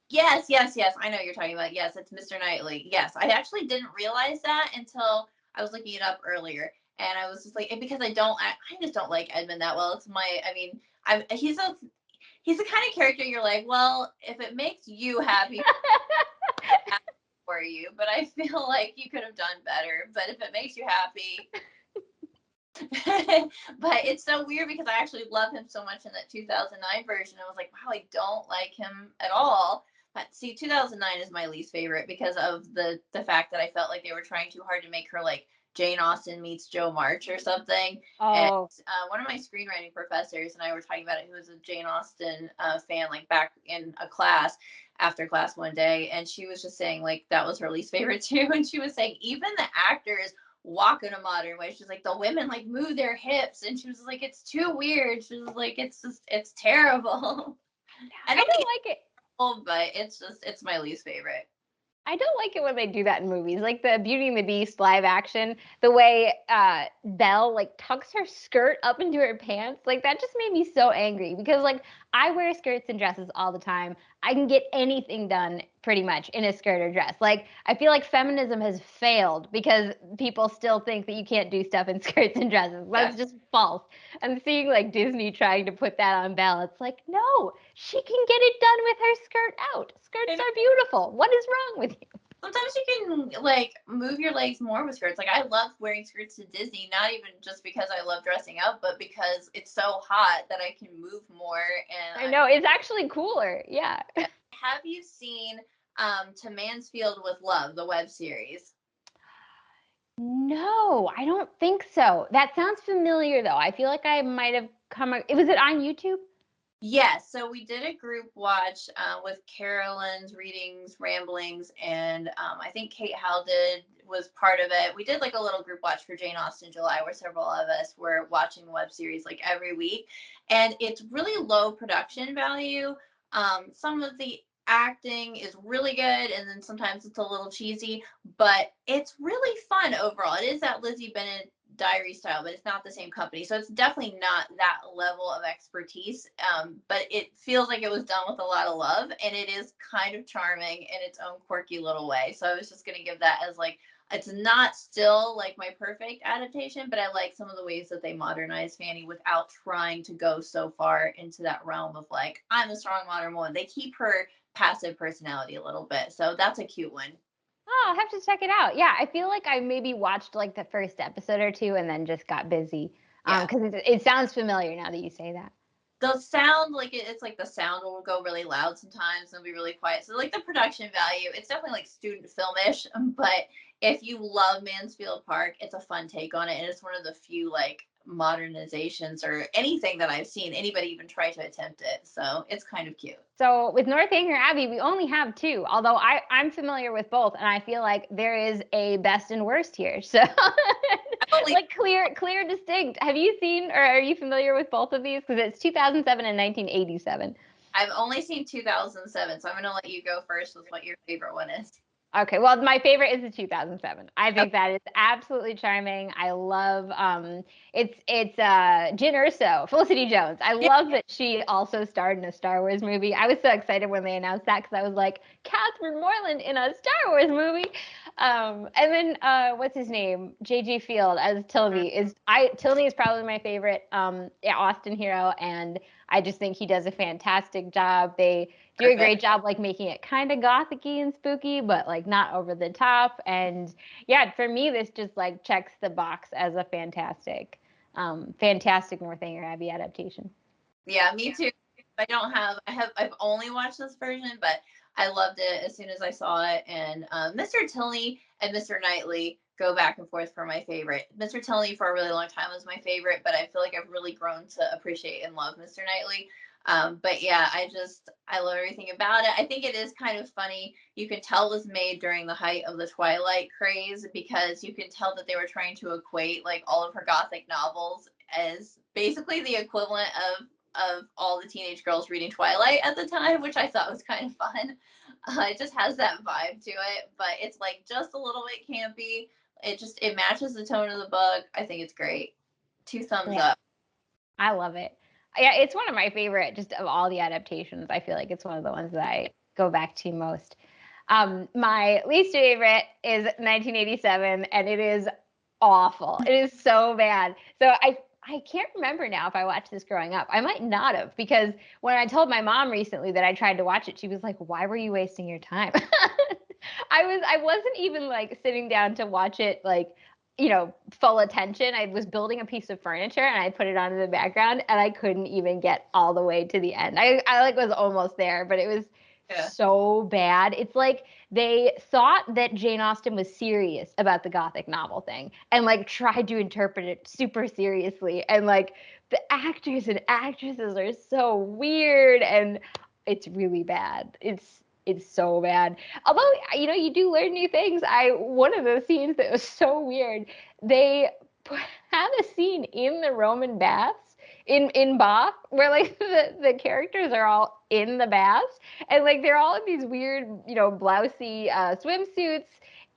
yes, yes, yes. I know what you're talking about. Yes, it's Mr. Knightley. Yes, I actually didn't realize that until I was looking it up earlier, and I was just like, and because I just don't like Edmund that well. It's my, I mean, he's the kind of character you're like, well, if it makes you happy, happy for you, but I feel like you could have done better. But if it makes you happy, but it's so weird because I actually love him so much in that 2009 version. I was like, wow, I don't like him at all. But see, 2009 is my least favorite because of the fact that I felt like they were trying too hard to make her like Jane Austen meets Joe March or something. And Oh, one of my screenwriting professors and I were talking about it, who was a Jane Austen fan, like back in a class after class one day, and she was just saying like that was her least favorite too. And she was saying even the actors walk in a modern way. She's like, the women like move their hips, and she was like, it's too weird. She was like, it's terrible. I I don't think don't it's like it. terrible, but it's my least favorite. I don't like it when they do that in movies, like the Beauty and the Beast live action. The way Belle like tucks her skirt up into her pants, like that just made me so angry because like I wear skirts and dresses all the time. I can get anything done pretty much in a skirt or dress. Like, I feel like feminism has failed because people still think that you can't do stuff in skirts and dresses. That's Yes. just false. I'm seeing like Disney trying to put that on ballots. Like, no, she can get it done with her skirt out. Skirts And are beautiful. What is wrong with you? sometimes you can like move your legs more with skirts. Like I love wearing skirts to Disney, not even just because I love dressing up, but because it's so hot that I can move more. And I know, it's actually cooler. Yeah. have you seen To Mansfield with Love, the web series? No, I don't think so. That sounds familiar though. I feel like I might have was it on YouTube? Yes, so we did a group watch with Carolyn's readings, ramblings, and I think Kate Howell was part of it. We did like a little group watch for Jane Austen July, where several of us were watching the web series like every week, and it's really low production value. Some of the acting is really good, and then sometimes it's a little cheesy, but it's really fun overall. It is that Lizzie Bennet diary style, but it's not the same company. So it's definitely not that level of expertise. But it feels like it was done with a lot of love, and it is kind of charming in its own quirky little way. So I was just gonna give that as like it's not still like my perfect adaptation, but I like some of the ways that they modernize Fanny without trying to go so far into that realm of like I'm a strong modern woman. They keep her passive personality a little bit, so that's a cute one. Oh, I'll have to check it out. Yeah, I feel like I maybe watched like the first episode or two and then just got busy. Yeah. Because it sounds familiar now that you say that. The sound like it's like the sound will go really loud sometimes and be really quiet, so like the production value, it's definitely like student filmish, but if you love Mansfield Park, it's a fun take on it, and it's one of the few like modernizations or anything that I've seen anybody even try to attempt it, so it's kind of cute. So with Northanger Abbey, we only have two, although I'm familiar with both, and I feel like there is a best and worst here. So I've only like clear, distinct. Have you seen or are you familiar with both of these? Because it's 2007 and 1987. I've only seen 2007, so I'm gonna let you go first with what your favorite one is. Okay, well, my favorite is the 2007. I Oh, think that is absolutely charming. I love it's Jyn Erso, Felicity Jones. I yeah. love that she also starred in a Star Wars movie. I was so excited when they announced that because I was like, Catherine Morland in a Star Wars movie. And then what's his name? J.G. Field as Tilney Tilney is probably my favorite Austen hero, and I just think he does a fantastic job. They do a Perfect. great job like making it kind of gothicy and spooky, but like not over the top. And yeah, for me, this just like checks the box as a fantastic Northanger Abbey adaptation. Yeah, me too. I've only watched this version, but I loved it as soon as I saw it. And Mr. Tilney and Mr. Knightley go back and forth for my favorite. Mr. Tilney for a really long time was my favorite, but I feel like I've really grown to appreciate and love Mr. Knightley. But yeah, I love everything about it. I think it is kind of funny. You can tell it was made during the height of the Twilight craze because you can tell that they were trying to equate like all of her gothic novels as basically the equivalent of all the teenage girls reading Twilight at the time, which I thought was kind of fun. It just has that vibe to it, but it's like just a little bit campy. It matches the tone of the book. I think it's great. Two thumbs Yeah, up. I love it. Yeah, it's one of my favorite just of all the adaptations. I feel like it's one of the ones that I go back to most. My least favorite is 1987, and it is awful. It is so bad. So I can't remember now if I watched this growing up. I might not have because when I told my mom recently that I tried to watch it, she was like, "Why were you wasting your time?" I wasn't even like sitting down to watch it like full attention. I was building a piece of furniture and I put it on in the background and I couldn't even get all the way to the end. I like was almost there, but it was Yeah. so bad. It's like they thought that Jane Austen was serious about the gothic novel thing and like tried to interpret it super seriously. And like the actors and actresses are so weird and it's really bad. It's so bad. Although you do learn new things. I One of the scenes that was so weird, they had a scene in the Roman baths in Bath where like the characters are all in the baths and like they're all in these weird blousy swimsuits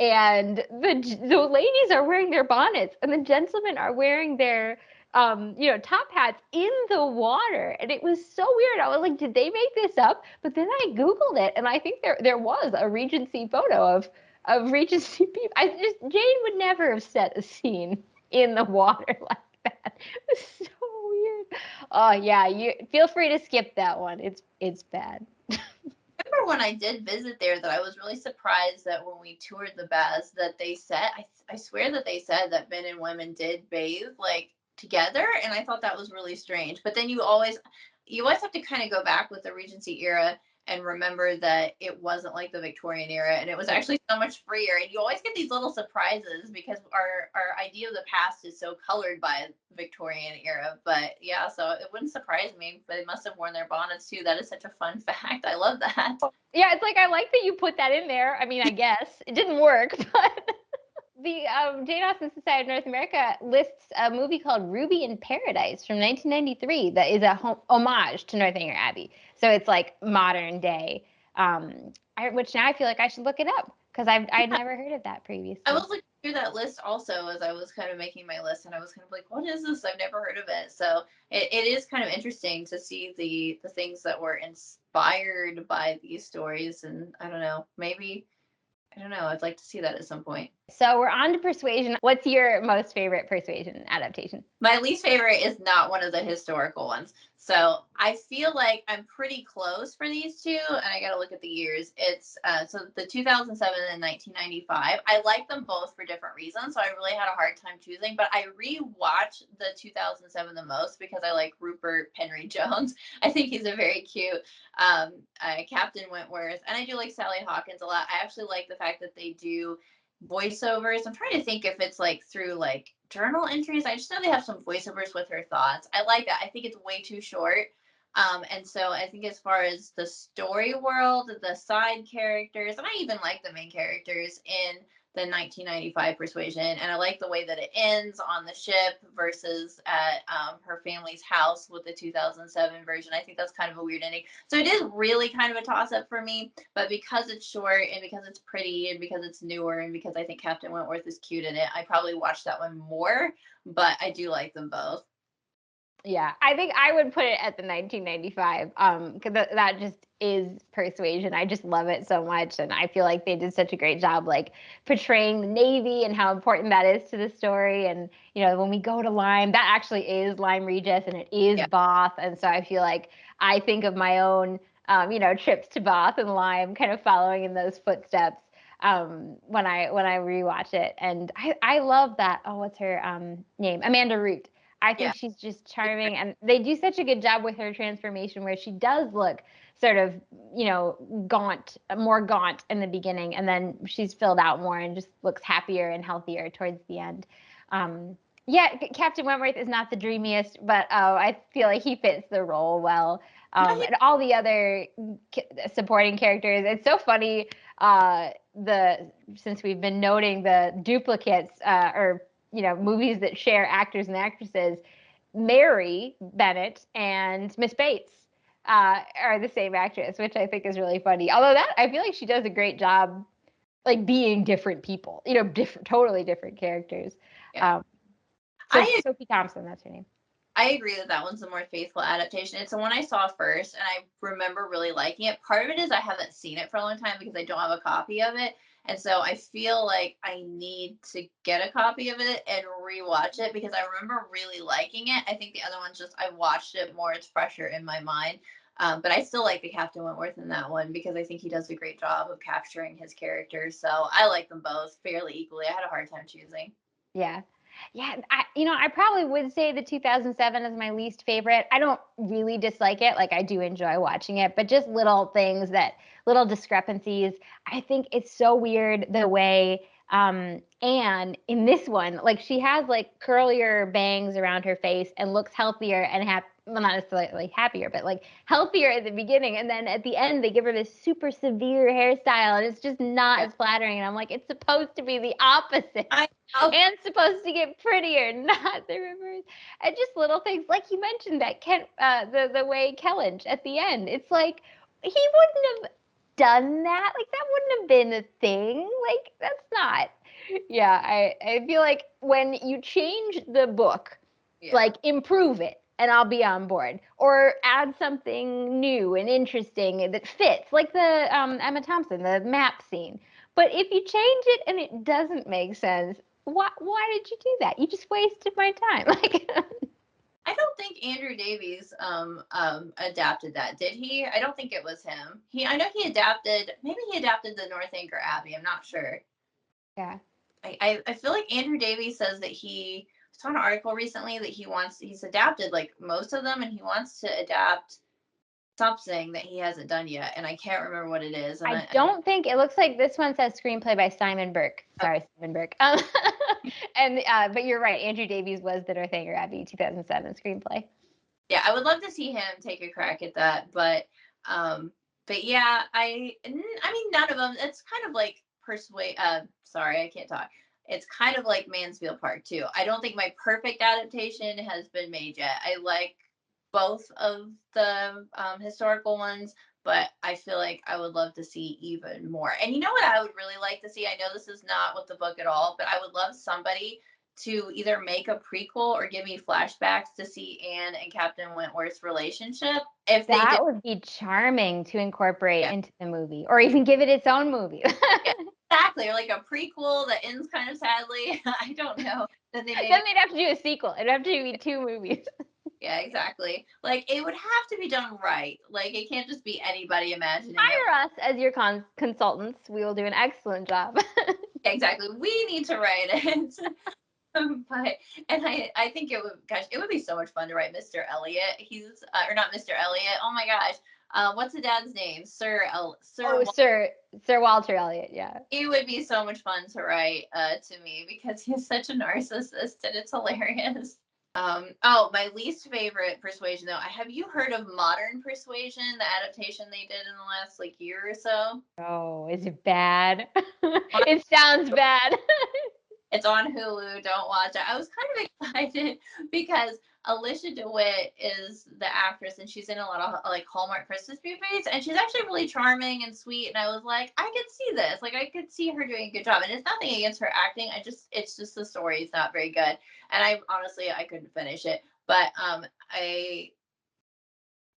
and the ladies are wearing their bonnets and the gentlemen are wearing their top hats in the water, and it was so weird. I was like, did they make this up? But then I Googled it, and I think there was a Regency photo of Regency people. Jane would never have set a scene in the water like that. It was so weird. Oh yeah, you feel free to skip that one. It's bad. Remember when I did visit there that I was really surprised that when we toured the baths that they said, I swear that they said that men and women did bathe like together, and I thought that was really strange. But then you always have to kind of go back with the Regency era and remember that it wasn't like the Victorian era, and it was actually so much freer. And you always get these little surprises because our idea of the past is so colored by the Victorian era. But yeah, so it wouldn't surprise me. But they must have worn their bonnets too. That is such a fun fact. I love that. Yeah, it's like I like that you put that in there. I mean, I guess it didn't work, but the Jane Austen Society of North America lists a movie called Ruby in Paradise from 1993 that is a homage to Northanger Abbey. So it's like modern day, which now I feel like I should look it up because I'd never heard of that I previously. was looking through that list also as I was kind of making my list, and I was kind of like, "What is this? I've never heard of it." So it is kind of interesting to see the things that were inspired by these stories, and I don't know, maybe I don't know. I'd like to see that at some point. So we're on to Persuasion. What's your most favorite Persuasion adaptation? My least favorite is not one of the historical ones. So I feel like I'm pretty close for these two, and I got to look at the years. It's so the 2007 and 1995. I like them both for different reasons, so I really had a hard time choosing. But I rewatched the 2007 the most because I like Rupert Penry Jones. I think he's a very cute Captain Wentworth, and I do like Sally Hawkins a lot. I actually like the fact that they do voiceovers. I'm trying to think if it's like through like journal entries. I just know they have some voiceovers with her thoughts. I like that. I think it's way too short. And so I think as far as the story world, the side characters, and I even like the main characters in the 1995 Persuasion, and I like the way that it ends on the ship versus at her family's house with the 2007 version. I think that's kind of a weird ending. So it is really kind of a toss up for me, but because it's short and because it's pretty and because it's newer and because I think Captain Wentworth is cute in it, I probably watch that one more, but I do like them both. Yeah, I think I would put it at the 1995. Because that just is Persuasion. I just love it so much, and I feel like they did such a great job, like portraying the Navy and how important that is to the story. And when we go to Lyme, that actually is Lyme Regis, and it is Yeah. Bath. And so I feel like I think of my own, trips to Bath and Lyme, kind of following in those footsteps. When I rewatch it, and I love that. Oh, what's her name? Amanda Root. I Yeah. think she's just charming, and they do such a good job with her transformation where she does look sort of, gaunt, more gaunt in the beginning, and then she's filled out more and just looks happier and healthier towards the end. Yeah, Captain Wentworth is not the dreamiest, but I feel like he fits the role well. Yeah, And all the other supporting characters, it's so funny. The Since we've been noting the duplicates, or movies that share actors and actresses, Mary Bennett and Miss Bates are the same actress, which I think is really funny. Although that I feel like she does a great job, like being different people, different, totally different characters. yeah. Um, I Sophie Thompson, that's her name. I agree that that one's the more faithful adaptation. It's the one I saw first, and I remember really liking it. Part of it is I haven't seen it for a long time because I don't have a copy of it. And so I feel like I need to get a copy of it and rewatch it because I remember really liking it. I think the other one's just I watched it more, it's fresher in my mind. But I still like the Captain Wentworth in that one because I think he does a great job of capturing his characters. So I like them both fairly equally. I had a hard time choosing. Yeah. Yeah, I probably would say the 2007 is my least favorite. I don't really dislike it. Like I do enjoy watching it, but just little discrepancies. I think it's so weird the way Anne in this one, like she has like curlier bangs around her face and looks healthier and well, not necessarily happier, but like healthier at the beginning. And then at the end, they give her this super severe hairstyle and it's just not Yeah. as flattering. And I'm like, it's supposed to be the opposite. I know. And supposed to get prettier, not the reverse. And just little things like you mentioned that Kent, the way Kellage at the end. It's like he wouldn't have done that. Like that wouldn't have been a thing. Like that's not. Yeah, I feel like when you change the book Yeah. Like, improve it and I'll be on board, or add something new and interesting that fits, like the Emma Thompson, the map scene. But if you change it and it doesn't make sense, why did you do that? You just wasted my time. Like, I don't think Andrew Davies adapted that, did he? I don't think it was him. I know he adapted, maybe he adapted the Northanger Abbey. I'm not sure. yeah. I feel like Andrew Davies says that I saw an article recently that he's adapted like most of them, and he wants to adapt something that he hasn't done yet, and I can't remember what it is. And I don't think it looks like this one says screenplay by Simon Burke. Sorry, Simon Burke. And but you're right. Andrew Davies was the Northanger Abbey 2007 screenplay. yeah, I would love to see him take a crack at that, but yeah, I mean none of them. It's kind of like sorry, I can't talk. It's kind of like Mansfield Park too. I don't think my perfect adaptation has been made yet. I like both of the historical ones, but I feel like I would love to see even more. And you know what I would really like to see? I know this is not with the book at all, but I would love somebody to either make a prequel or give me flashbacks to see Anne and Captain Wentworth's relationship. If they did, That would be charming to incorporate yeah, into the movie, or even give it its own movie. yeah, exactly, or like a prequel that ends kind of sadly. I don't know. Then they Then maybe, they'd have to do a sequel. It'd have to be two movies. yeah, exactly. Like it would have to be done right. Like it can't just be anybody imagining it. Hire us as your consultants. We will do an excellent job. Exactly. We need to write it. But and I think it would be so much fun to write Mr. Elliot. He's or not Mr. Elliot. Oh my gosh. What's the dad's name? Oh, Sir Walter Elliot. Yeah. It would be so much fun to write to me because he's such a narcissist and it's hilarious. Oh, my least favorite Persuasion though. Have you heard of Modern Persuasion, the adaptation they did in the last like year or so? Oh, is it bad? It sounds bad. It's on Hulu. Don't watch it. I was kind of excited because Alicia DeWitt is the actress and she's in a lot of like Hallmark Christmas movies and she's actually really charming and sweet. And I was like, I could see this. Like I could see her doing a good job. And it's nothing against her acting. It's just the story is not very good. And I honestly I couldn't finish it. But I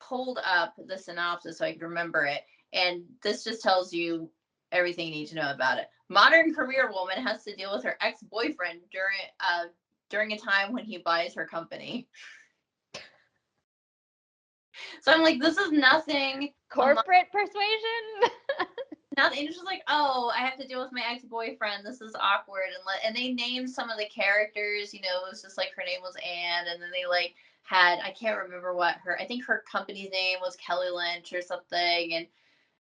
pulled up the synopsis so I could remember it. And this just tells you everything you need to know about it. Modern career woman has to deal with her ex-boyfriend during a time when he buys her company. So I'm like, this is nothing. Corporate persuasion. Nothing. It's just like, oh, I have to deal with my ex-boyfriend. This is awkward. And they named some of the characters. You know, it was just like her name was Anne, and then they like had I can't remember what her. I think her company's name was Kelly Lynch or something, and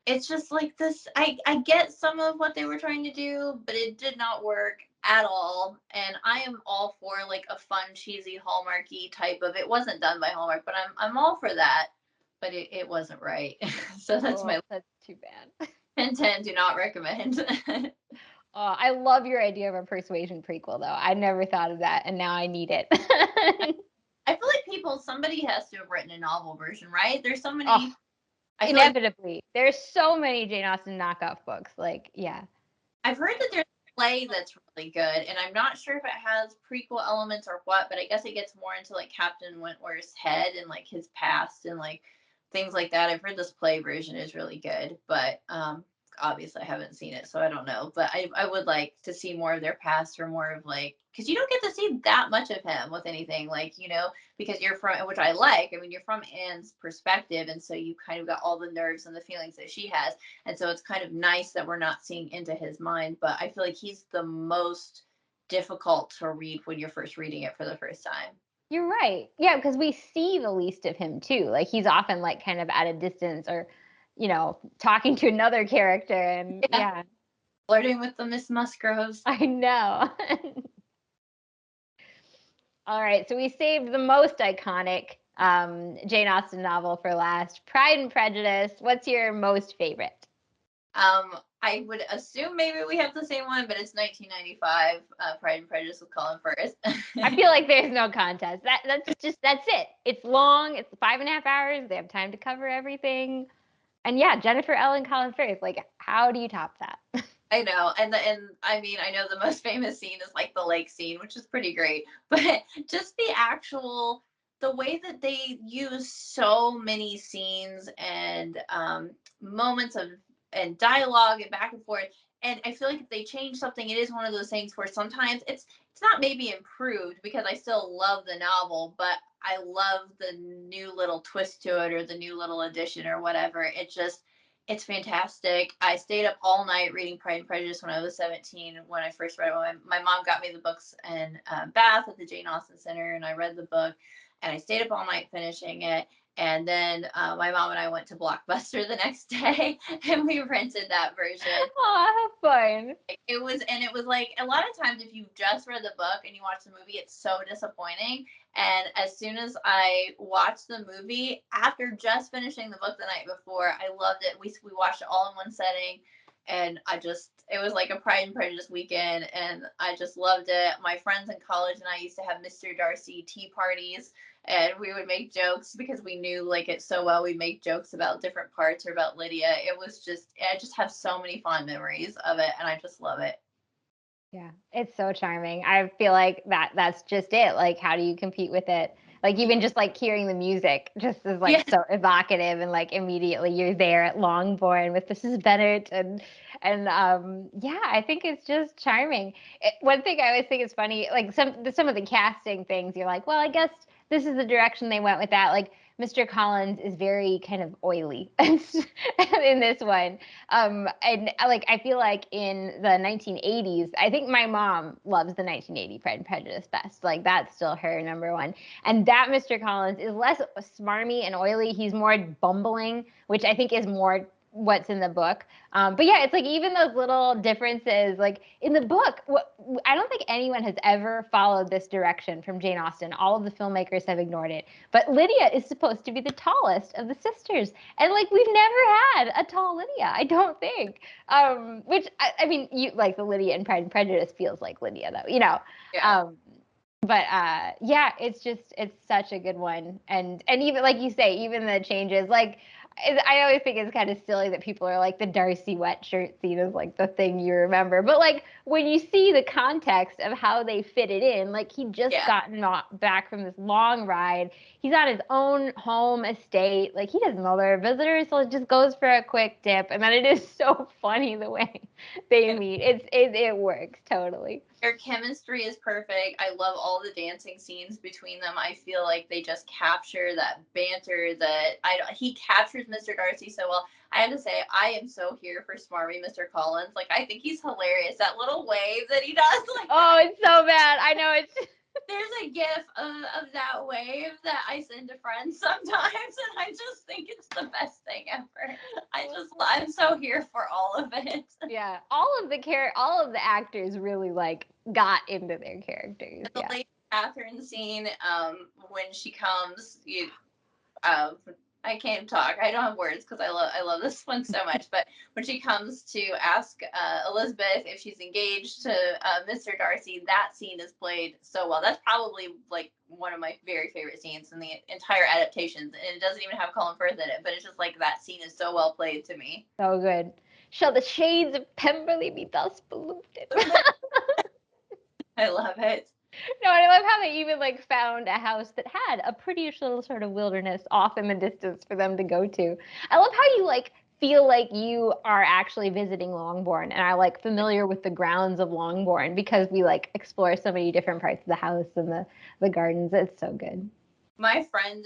it's just like this. I get some of what they were trying to do, but it did not work at all. And I am all for like a fun, cheesy, Hallmarky type of. It wasn't done by Hallmark, but I'm all for that. But it wasn't right. So that's Oh, my that's too bad. 10 do not recommend. Oh, I love your idea of a persuasion prequel, though. I never thought of that, and now I need it. I feel like somebody has to have written a novel version, right? There's so Oh, many. I feel like inevitably. There's so many Jane Austen knockoff books. Like, yeah. I've heard that there's a play that's really good, and I'm not sure if it has prequel elements or what, but I guess it gets more into like Captain Wentworth's head and like his past and like things like that. I've heard this play version is really good, but obviously I haven't seen it, so I don't know. But I would like to see more of their past or more of like because you don't get to see that much of him with anything like because you're from which I like. I mean, you're from Anne's perspective, and so you kind of got all the nerves and the feelings that she has. And so it's kind of nice that we're not seeing into his mind, but I feel like he's the most difficult to read when you're first reading it for the first time. You're right. Yeah, because we see the least of him too. Like he's often like kind of at a distance or, talking to another character. And Yeah. yeah, Flirting with the Miss Musgroves. I know. All right, so we saved the most iconic Jane Austen novel for last. Pride and Prejudice. What's your most favorite? I would assume maybe we have the same one, but it's 1995. Pride and Prejudice with Colin Firth. I feel like there's no contest. That's it. It's long. It's 5.5 hours. They have time to cover everything. And yeah, Jennifer Ellen, Colin Firth. Like, how do you top that? I know, and I mean, I know the most famous scene is like the lake scene, which is pretty great, but just the way that they use so many scenes and moments of and dialogue and back and forth, and I feel like if they change something, it is one of those things where sometimes it's not maybe improved because I still love the novel, but I love the new little twist to it or the new little addition or whatever. It's fantastic. I stayed up all night reading Pride and Prejudice when I was 17. When I first read it, my mom got me the books in Bath at the Jane Austen Center, and I read the book, and I stayed up all night finishing it. And then my mom and I went to Blockbuster the next day, and we rented that version. Oh, how fun. It was like a lot of times if you just read the book and you watch the movie, it's so disappointing. And as soon as I watched the movie, after just finishing the book the night before, I loved it. We watched it all in one setting, and it was like a Pride and Prejudice weekend, and I just loved it. My friends in college and I used to have Mr. Darcy tea parties, and we would make jokes because we knew like it so well. We'd make jokes about different parts or about Lydia. I just have so many fond memories of it, and I just love it. Yeah, it's so charming. I feel like that's just it. Like, how do you compete with it? Like, even just like hearing the music just is like Yeah, so evocative, and like immediately you're there at Longbourn with Mrs. Bennet, and yeah, I think it's just charming. One thing I always think is funny, like some of the casting things, you're like, well, I guess this is the direction they went with that. Like Mr. Collins is very kind of oily in this one. And like I feel like in the 1980s, I think my mom loves the 1980 Pride and Prejudice best. Like that's still her number one. And that Mr. Collins is less smarmy and oily. He's more bumbling, which I think is more what's in the book. But yeah, it's like even those little differences, like in the book, I don't think anyone has ever followed this direction from Jane Austen. All of the filmmakers have ignored it. But Lydia is supposed to be the tallest of the sisters. And like we've never had a tall Lydia, I don't think. Which I mean, you like the Lydia in Pride and Prejudice feels like Lydia though, you know. yeah. Um, but yeah, it's such a good one, and even like you say, even the changes, like I always think it's kind of silly that people are like the Darcy wet shirt scene is like the thing you remember, but like when you see the context of how they fit it in, like he just Yeah. gotten back from this long ride, he's on his own home estate, like he doesn't know there are visitors, so it just goes for a quick dip, and then it is so funny the way they meet. It works totally. Their chemistry is perfect. I love all the dancing scenes between them. I feel like they just capture that banter that he captures Mr. Darcy so well. I have to say, I am so here for smarmy Mr. Collins. Like, I think he's hilarious. That little wave that he does, like Oh, that. it's so bad. I know it's There's a gif of that wave that I send to friends sometimes, and I just think it's the best thing ever. I'm so here for all of it. yeah. All of the actors really like got into their characters. The Yeah. Lady Catherine scene, when she comes, um, I can't talk. I don't have words because I love this one so much. But when she comes to ask Elizabeth if she's engaged to Mr. Darcy, that scene is played so well. That's probably like one of my very favorite scenes in the entire adaptations, and it doesn't even have Colin Firth in it, but it's just like that scene is so well played to me. So good. Shall the shades of Pemberley be thus polluted? I love it. No, and I love how they even like found a house that had a pretty little sort of wilderness off in the distance for them to go to. I love how you like feel like you are actually visiting Longbourn and are like familiar with the grounds of Longbourn because we like explore so many different parts of the house and the gardens. It's so good. My friend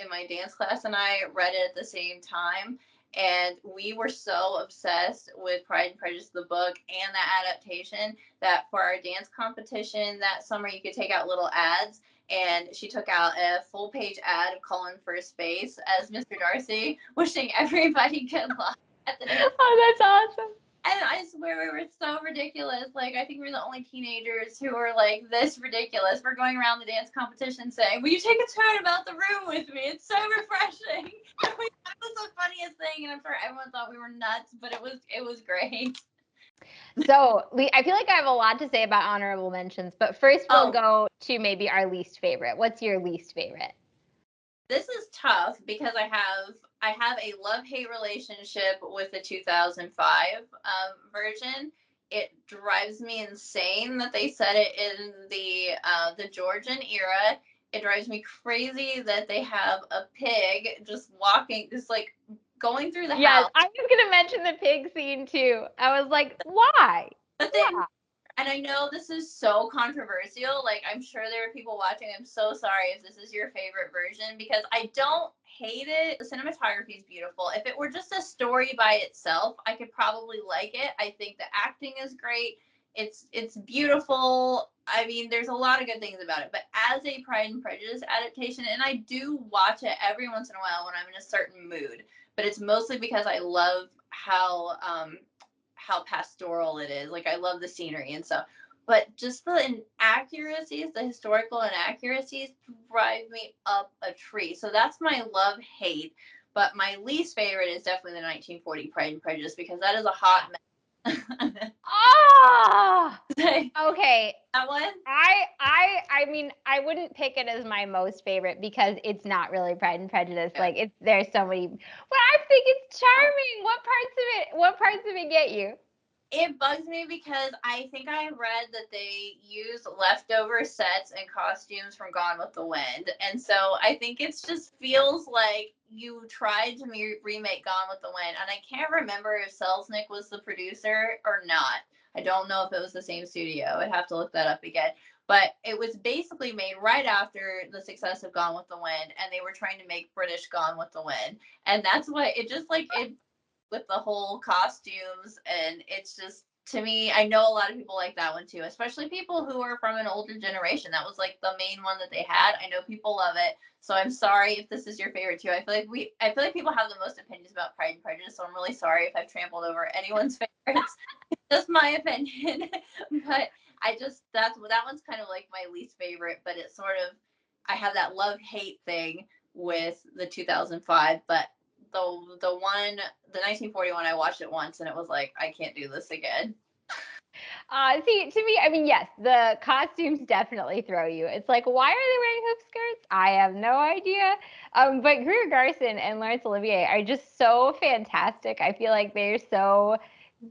in my dance class and I read it at the same time, and we were so obsessed with Pride and Prejudice, the book, and the adaptation that for our dance competition that summer, you could take out little ads. And she took out a full page ad of Colin Firth's face as Mr. Darcy, wishing everybody good luck at the dance. Oh, that's awesome. And I swear we were so ridiculous. Like, I think we were the only teenagers who were like this ridiculous. We're going around the dance competition saying, "Will you take a turn about the room with me? It's so refreshing." And we thought it was the funniest thing, and I'm sure everyone thought we were nuts, but it was great. So I feel like I have a lot to say about honorable mentions, but first we'll Oh, go to maybe our least favorite. What's your least favorite? this is tough because I have a love-hate relationship with the 2005 version. It drives me insane that they set it in the Georgian era. It drives me crazy that they have a pig just walking, just like going through the Yes, house. I was gonna mention the pig scene too. I was like, why? But then, Why? and I know this is so controversial. Like, I'm sure there are people watching. I'm so sorry if this is your favorite version because I don't hate it. The cinematography is beautiful. If it were just a story by itself, I could probably like it. I think the acting is great. It's beautiful. I mean, there's a lot of good things about it. But as a Pride and Prejudice adaptation, and I do watch it every once in a while when I'm in a certain mood, but it's mostly because I love how pastoral it is. Like I love the scenery and stuff. But just the inaccuracies, the historical inaccuracies drive me up a tree. So that's my love hate. But my least favorite is definitely the 1940 Pride and Prejudice because that is a hot mess. Ah, that okay. one? I mean, I wouldn't pick it as my most favorite because it's not really Pride and Prejudice. Yeah. Like it's there's so many, but I think it's charming. What parts of it get you? It bugs me because I think I read that they use leftover sets and costumes from Gone with the Wind. And so I think it's just feels like you tried to remake Gone with the Wind. And I can't remember if Selznick was the producer or not. I don't know if it was the same studio. I'd have to look that up again. But it was basically made right after the success of Gone with the Wind, and they were trying to make British Gone with the Wind. And that's what it just like it with the whole costumes, and it's just, to me, I know a lot of people like that one too, especially people who are from an older generation. That was like the main one that they had. I know people love it, so I'm sorry if this is your favorite too. I feel like people have the most opinions about Pride and Prejudice, so I'm really sorry if I've trampled over anyone's favorites. Just my opinion. But I just, that one's kind of like my least favorite, but it's sort of, I have that love hate thing with the 2005, but the 1941, I watched it once and it was like, I can't do this again. See, to me, I mean, yes, the costumes definitely throw you. It's like, why are they wearing hoop skirts? I have no idea. But Greer Garson and Laurence Olivier are just so fantastic. I feel like they're so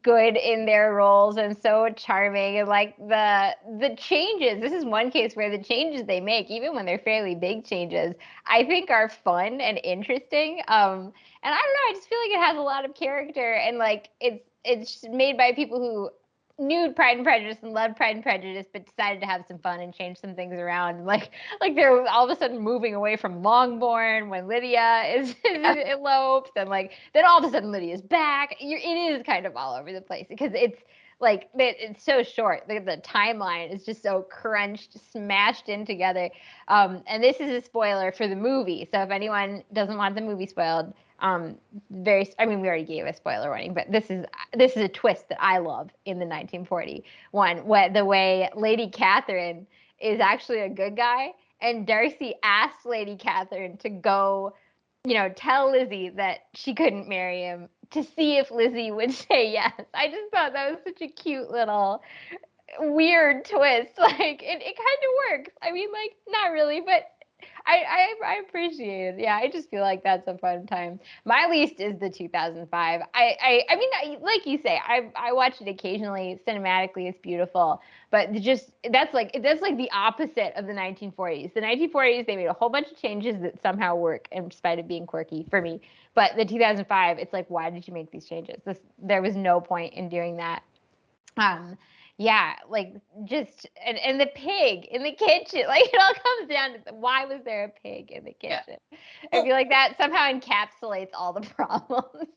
good in their roles and so charming, and like the changes, this is one case where the changes they make, even when they're fairly big changes, I think are fun and interesting. And I don't know, I just feel like it has a lot of character, and like it's made by people who knew Pride and Prejudice and loved Pride and Prejudice, but decided to have some fun and change some things around. Like they're all of a sudden moving away from Longbourn when Lydia is Yeah. elopes, and like then all of a sudden Lydia's back. It is kind of all over the place because it's like it's so short. The timeline is just so crunched, smashed in together. And this is a spoiler for the movie, so if anyone doesn't want the movie spoiled, I mean, we already gave a spoiler warning, but this is a twist that I love in the 1940 one, what the way Lady Catherine is actually a good guy, and Darcy asks Lady Catherine to go, tell Lizzie that she couldn't marry him to see if Lizzie would say yes. I just thought that was such a cute little weird twist. Like it kind of works. I mean, like not really, but I appreciate it. Yeah, I just feel like that's a fun time. My least is the 2005. I mean, like you say, I watch it occasionally. Cinematically, it's beautiful, but just that's like the opposite of the 1940s. The 1940s, they made a whole bunch of changes that somehow work in spite of being quirky for me. But the 2005, it's like, why did you make these changes? There was no point in doing that. Um, yeah, like just and the pig in the kitchen, like it all comes down to why was there a pig in the Yeah. kitchen? I Well, feel like that somehow encapsulates all the problems.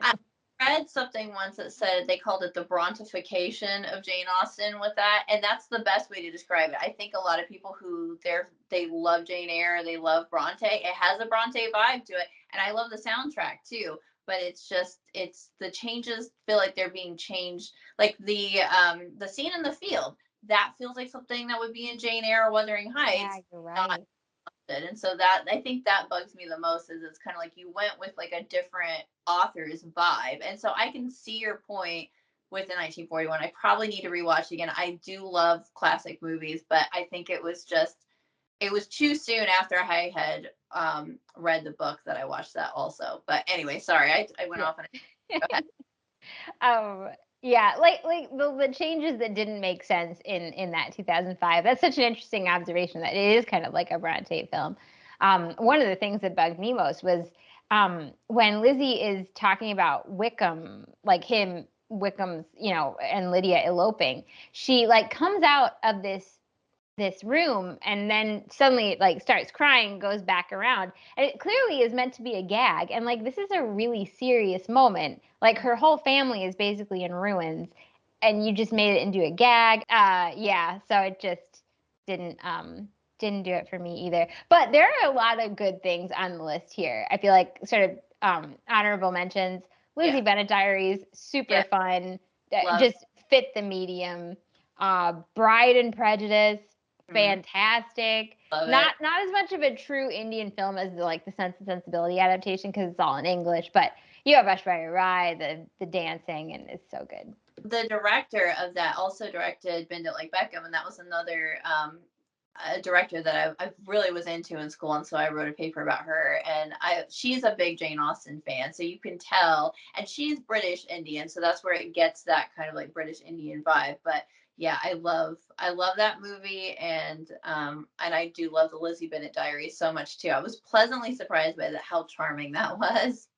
I read something once that said they called it the brontification of Jane Austen with that, and that's the best way to describe it. I think a lot of people who they love Jane Eyre, they love Bronte. It has a Bronte vibe to it, and I love the soundtrack too. But it's just it's the changes feel like they're being changed. Like the scene in the field, that feels like something that would be in Jane Eyre or Wuthering Yeah, Heights, you're not. right. And so that, I think that bugs me the most, is it's kind of like you went with like a different author's vibe. And so I can see your point with the 1941. I probably need to rewatch it again. I do love classic movies, but I think it was just it was too soon after I had read the book that I watched that also. But anyway, sorry, I went Yeah. off on go ahead. um yeah, like the changes that didn't make sense in that 2005. That's such an interesting observation that it is kind of like a Bronte film. One of the things that bugged me most was when Lizzie is talking about Wickham, like him, Wickham's, and Lydia eloping. She like comes out of this room and then suddenly like starts crying, goes back around, and it clearly is meant to be a gag, and like this is a really serious moment, like her whole family is basically in ruins, and you just made it into a gag. Yeah, so it just didn't do it for me either, but there are a lot of good things on the list here. I feel like sort of honorable mentions: Lizzie Yeah, Bennet Diaries, super yeah, fun, love. just fit the medium. Bride and Prejudice, Mhm. fantastic. Love it. Not as much of a true Indian film as like the Sense and Sensibility adaptation because it's all in English, but you have Ashwarya Rai, the dancing, and it's so good. The director of that also directed Bend It Like Beckham, and that was another a director that I really was into in school, and so I wrote a paper about her. And she's a big Jane Austen fan, so you can tell. And she's British Indian, so that's where it gets that kind of like British Indian vibe. But yeah, I love that movie, and I do love the Lizzie Bennet Diaries so much too. I was pleasantly surprised by how charming that was.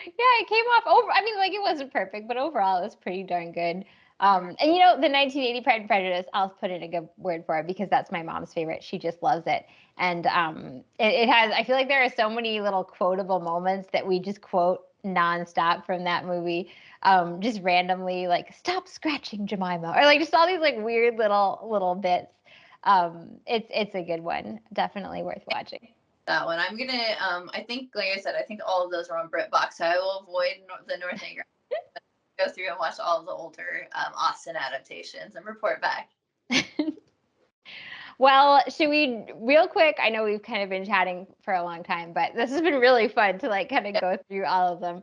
Yeah, it came off over. I mean, like it wasn't perfect, but overall it was pretty darn good. Mhm. And the 1980 Pride and Prejudice, I'll put in a good word for it because that's my mom's favorite. She just loves it. And it has, I feel like there are so many little quotable moments that we just quote nonstop from that movie. Just randomly, like, stop scratching, Jemima, or like just all these like weird little bits. It's a good one. Definitely worth watching. That one. I'm gonna. I think, like I said, I think all of those are on BritBox. So I will avoid the Northanger. Go through and watch all of the older Austen adaptations and report back. Well, should we real quick? I know we've kind of been chatting for a long time, but this has been really fun to like kind of Yeah. go through all of them.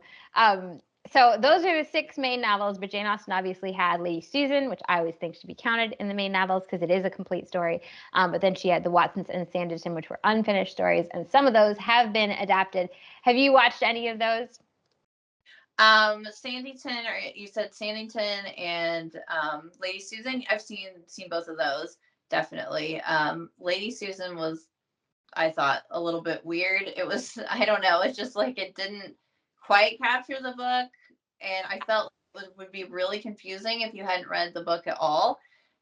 So those are the six main novels, but Jane Austen obviously had Lady Susan, which I always think should be counted in the main novels because it is a complete story. But then she had the Watsons and Sanditon, which were unfinished stories, and some of those have been adapted. Have you watched any of those? Sanditon, or you said Sanditon and Lady Susan. I've seen both of those definitely. Lady Susan was, I thought, a little bit weird. It was, I don't know, it's just like it didn't quite capture the book, and I felt it would be really confusing if you hadn't read the book at all.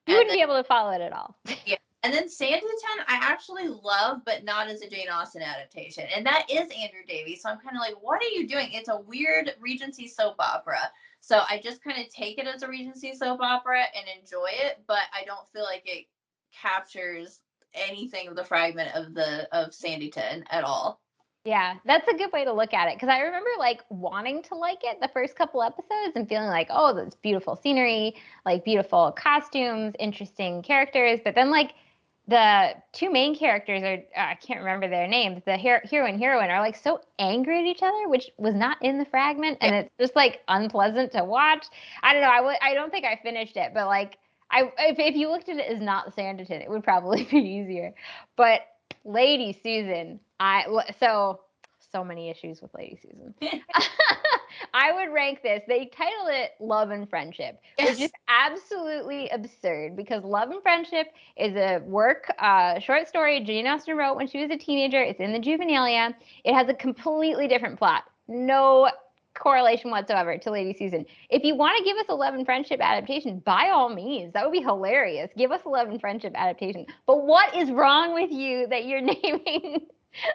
You And wouldn't be able to follow it at all. yeah. And then Sanditon, I actually love, but not as a Jane Austen adaptation. And that is Andrew Davies. So I'm kind of like, what are you doing? It's a weird Regency soap opera. So I just kind of take it as a Regency soap opera and enjoy it, but I don't feel like it captures anything of the fragment of Sanditon at all. Yeah, that's a good way to look at it because I remember like wanting to like it the first couple episodes and feeling like, oh, this beautiful scenery, like beautiful costumes, interesting characters. But then like the two main characters are I can't remember their names. The hero and heroine are like so angry at each other, which was not in the fragment, Yeah. and it's just like unpleasant to watch. I don't know. I don't think I finished it, but like if you looked at it as not Sanditon, it would probably be easier. But Lady Susan, so many issues with Lady Susan. I would rank this. They titled it Love and Friendship, which is Yes. absolutely absurd because Love and Friendship is a short story Jane Austen wrote when she was a teenager. It's in the juvenilia. It has a completely different plot. No correlation whatsoever to Lady Susan. If you want to give us a Love and Friendship adaptation, by all means, that would be hilarious. Give us a Love and Friendship adaptation. But what is wrong with you that you're naming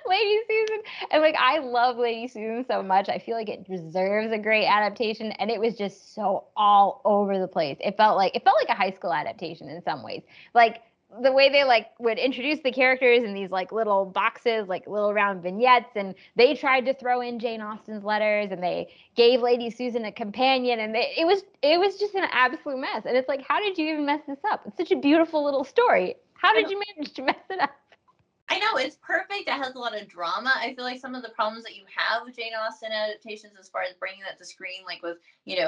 Lady Susan? And like, I love Lady Susan so much. I feel like it deserves a great adaptation, and it was just so all over the place. It felt like a high school adaptation in some ways. Like the way they like would introduce the characters in these like little boxes, like little round vignettes, and they tried to throw in Jane Austen's letters, and they gave Lady Susan a companion, and it was just an absolute mess. And it's like, how did you even mess this up? It's such a beautiful little story. How I did know. you manage to mess it up? I know it's perfect. It has a lot of drama. I feel like some of the problems that you have with Jane Austen adaptations, as far as bringing that to screen, like with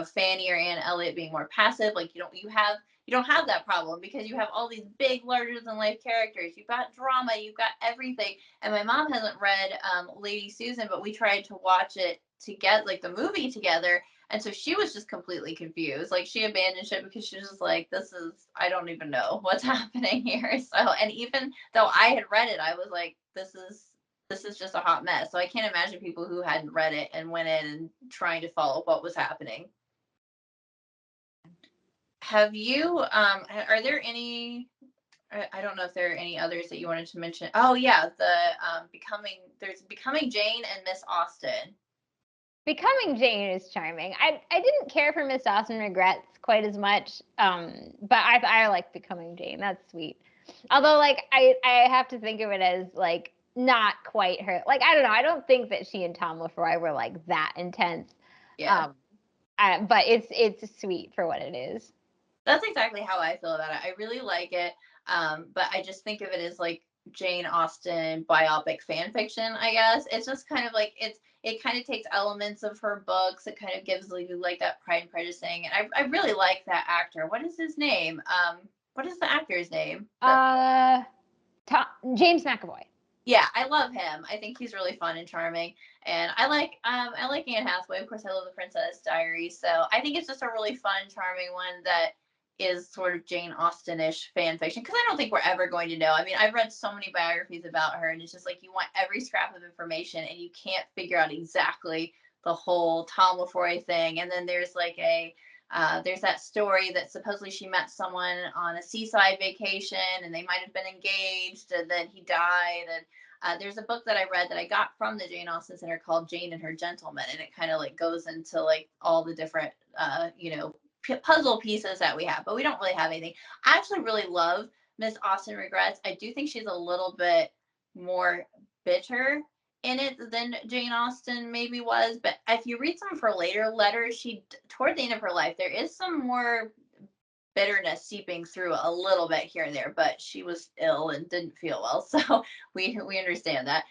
Fanny or Anne Elliot being more passive, like you have you don't have that problem because you have all these big, larger than life characters. You've got drama, you've got everything. And my mom hasn't read Lady Susan, but we tried to watch it together, like the movie together. And so she was just completely confused. Like she abandoned ship because she was just like, this is, I don't even know what's happening here. So, and even though I had read it, I was like, this is just a hot mess. So I can't imagine people who hadn't read it and went in and trying to follow what was happening. Have you are there any, I don't know if there are any others that you wanted to mention. Oh yeah, the there's Becoming Jane and Miss Austen. Becoming Jane is charming. I didn't care for Miss Austen Regrets quite as much, but I like Becoming Jane. That's sweet. Although, like, I have to think of it as like not quite her. Like, I don't know. I don't think that she and Tom Lefroy were like that intense. Yeah. Um, but it's sweet for what it is. That's exactly how I feel about it. I really like it. But I just think of it as like Jane Austen biopic fan fiction, I guess. It's just kind of like it kind of takes elements of her books. It kind of gives you like that Pride and Prejudice thing. And I really like that actor. What is his name? What is the actor's name? Uh, Tom, James McAvoy. Yeah, I love him. I think he's really fun and charming. And I like Anne Hathaway. Of course, I love The Princess Diaries. So I think it's just a really fun, charming one that is sort of Jane Austen-ish fan fiction. Because I don't think we're ever going to know. I mean, I've read so many biographies about her, and it's just like you want every scrap of information, and you can't figure out exactly the whole Tom Lefroy thing. And then there's that story that supposedly she met someone on a seaside vacation and they might have been engaged and then he died. And there's a book that I read that I got from the Jane Austen Center called Jane and Her Gentleman. And it kind of like goes into like all the different, puzzle pieces that we have, but we don't really have anything. I actually really love Miss Austen Regrets. I do think she's a little bit more bitter in it than Jane Austen maybe was. But if you read some of her later letters, toward the end of her life, there is some more bitterness seeping through a little bit here and there. But she was ill and didn't feel well, so we understand that.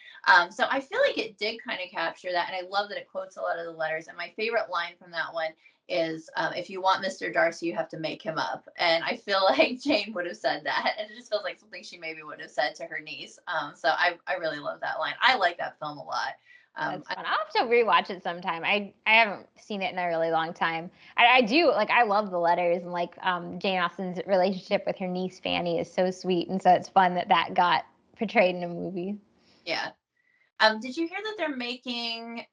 So I feel like it did kind of capture that, and I love that it quotes a lot of the letters. And my favorite line from that one is if you want Mr. Darcy, you have to make him up. And I feel like Jane would have said that. And it just feels like something she maybe would have said to her niece. So I really love that line. I like that film a lot. That's fun. I'll have to rewatch it sometime. I haven't seen it in a really long time. I do like I love the letters and like Jane Austen's relationship with her niece Fanny is so sweet, and so it's fun that that got portrayed in a movie. Yeah. Did you hear that they're making,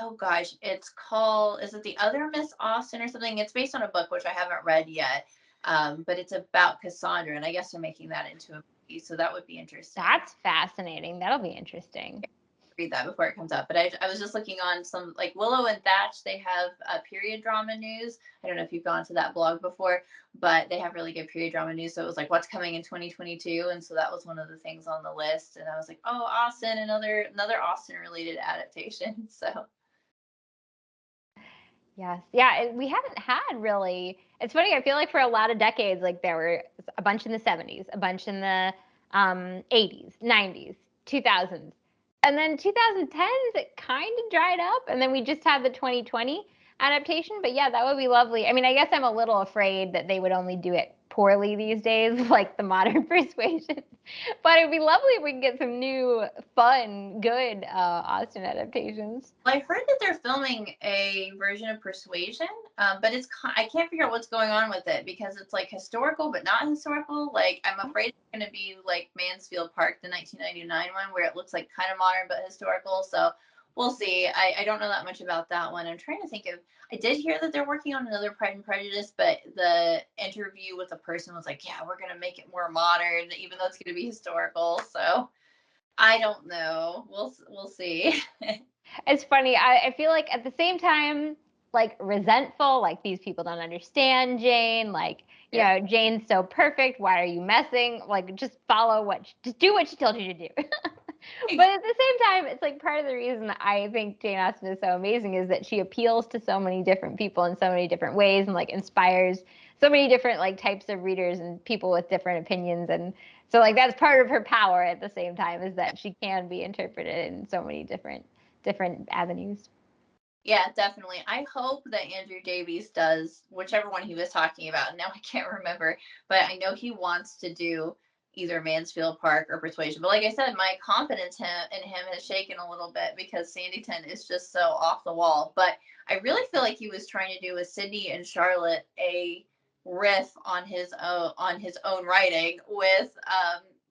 oh gosh, it's called, is it The Other Miss Austen or something? It's based on a book, which I haven't read yet. But it's about Cassandra, and I guess they're making that into a movie. So that would be interesting. That's fascinating. That'll be interesting. Read that before it comes out. But I was just looking on some like Willow and Thatch. They have period drama news. I don't know if you've gone to that blog before, but they have really good period drama news. So it was like what's coming in 2022, and so that was one of the things on the list. And I was like, oh, Austen, another Austen related adaptation. So Yes. Yeah, we haven't had really. It's funny, I feel like for a lot of decades, like there were a bunch in the 70s, a bunch in the 80s, 90s, 2000s. And then 2010s, it kind of dried up. And then we just had the 2020 adaptation. But yeah, that would be lovely. I mean, I guess I'm a little afraid that they would only do it poorly these days, like the modern Persuasion. But it would be lovely if we could get some new, fun, good Austen adaptations. I heard that they're filming a version of Persuasion, but I can't figure out what's going on with it because it's like historical but not historical. Like I'm afraid it's going to be like Mansfield Park, the 1999 one, where it looks like kind of modern but historical. So we'll see. I don't know that much about that one. I'm trying to think of. I did hear that they're working on another Pride and Prejudice, but the interview with the person was like, "Yeah, we're going to make it more modern, even though it's going to be historical." So I don't know. We'll see. It's funny. I feel like at the same time, like resentful, like these people don't understand Jane. Like, you Yeah. know, Jane's so perfect. Why are you messing? Like, just follow just do what she told you to do. But at the same time, it's like part of the reason I think Jane Austen is so amazing is that she appeals to so many different people in so many different ways and like inspires so many different like types of readers and people with different opinions. And so like that's part of her power at the same time is that she can be interpreted in so many different avenues. Yeah, definitely. I hope that Andrew Davies does whichever one he was talking about. Now I can't remember, but I know he wants to do either Mansfield Park or Persuasion. But like I said, my confidence in him has shaken a little bit because Sanditon is just so off the wall. But I really feel like he was trying to do with Sydney and Charlotte a riff on his own writing with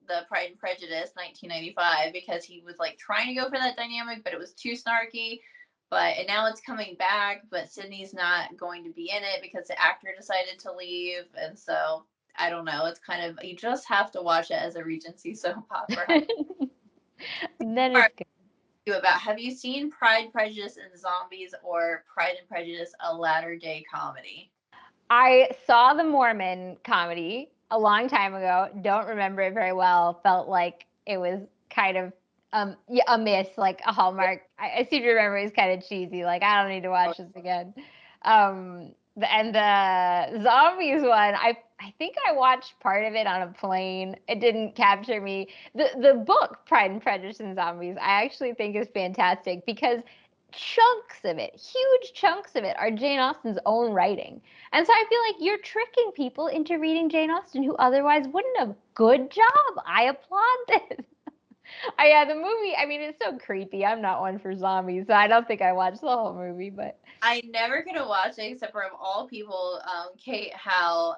the Pride and Prejudice 1995, because he was like trying to go for that dynamic, but it was too snarky. But and now it's coming back, but Sydney's not going to be in it because the actor decided to leave, and so I don't know. It's kind of, you just have to watch it as a Regency soap opera. Then it's good. About, have you seen Pride, Prejudice, and Zombies, or Pride and Prejudice: A Latter Day Comedy? I saw the Mormon comedy a long time ago. Don't remember it very well. Felt like it was kind of yeah, a miss, like a Hallmark. I seem to remember it was kind of cheesy. Like I don't need to watch this again. And the zombies one, I think I watched part of it on a plane. It didn't capture me. The book Pride and Prejudice and Zombies, I actually think is fantastic because chunks of it, huge chunks of it, are Jane Austen's own writing. And so I feel like you're tricking people into reading Jane Austen who otherwise wouldn't have. Good job. I applaud this. Yeah, the movie, I mean, it's so creepy. I'm not one for zombies, so I don't think I watched the whole movie, but I never could have watched it, except for, of all people, Kate Howe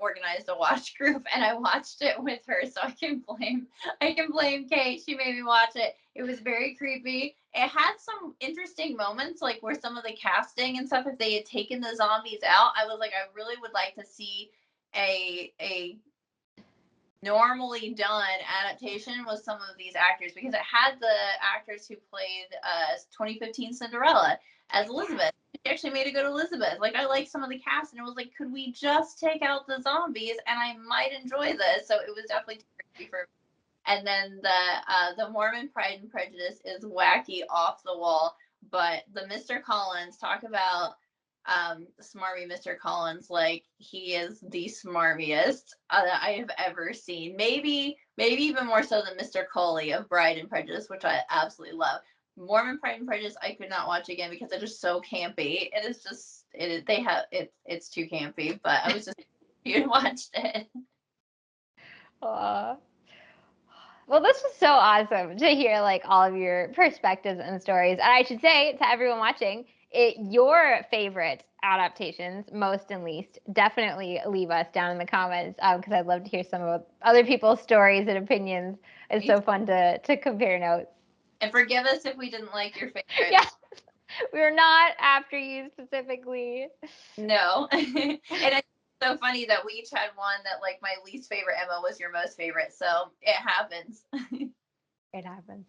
organized a watch group, and I watched it with her. So I can blame Kate. She made me watch it. It was very creepy. It had some interesting moments, like where some of the casting and stuff, if they had taken the zombies out, I was like, I really would like to see a normally done adaptation with some of these actors, because it had the actress who played 2015 Cinderella as Elizabeth. She actually made a good Elizabeth. Like, I like some of the cast, and it was like, could we just take out the zombies and I might enjoy this? So it was definitely too crazy for me. And then the Mormon Pride and Prejudice is wacky off the wall, but the Mr. Collins, talk about smarmy Mr. Collins, like, he is the smarmiest I have ever seen. Maybe even more so than Mr. Coley of Bride and Prejudice, which I absolutely love. Mormon Pride and Prejudice I could not watch again because it is so campy. It is just it's too campy, but I was just you watched it. uh, well, this was so awesome to hear like all of your perspectives and stories. And I should say to everyone watching, your favorite adaptations, most and least, definitely leave us down in the comments because I'd love to hear some of other people's stories and opinions. It's so fun to compare notes. And forgive us if we didn't like your favorite. Yeah, we're not after you specifically. No. And it's so funny that we each had one that, like, my least favorite Emma was your most favorite. So it happens. It happens.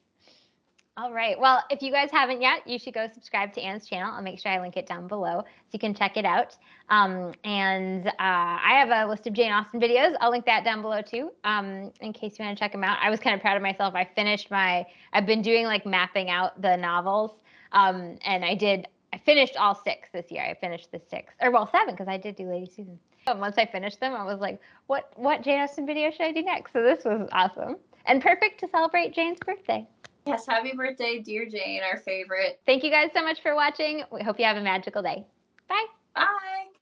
All right. Well, if you guys haven't yet, you should go subscribe to Anne's channel. I'll make sure I link it down below so you can check it out. And I have a list of Jane Austen videos. I'll link that down below too, in case you want to check them out. I was kind of proud of myself. I've been doing like mapping out the novels, and I finished all 6 this year. I finished the 6, or well, 7, because I did do Lady Susan. And once I finished them, I was like, what Jane Austen video should I do next? So this was awesome and perfect to celebrate Jane's birthday. Yes, happy birthday, dear Jane, our favorite. Thank you guys so much for watching. We hope you have a magical day. Bye. Bye.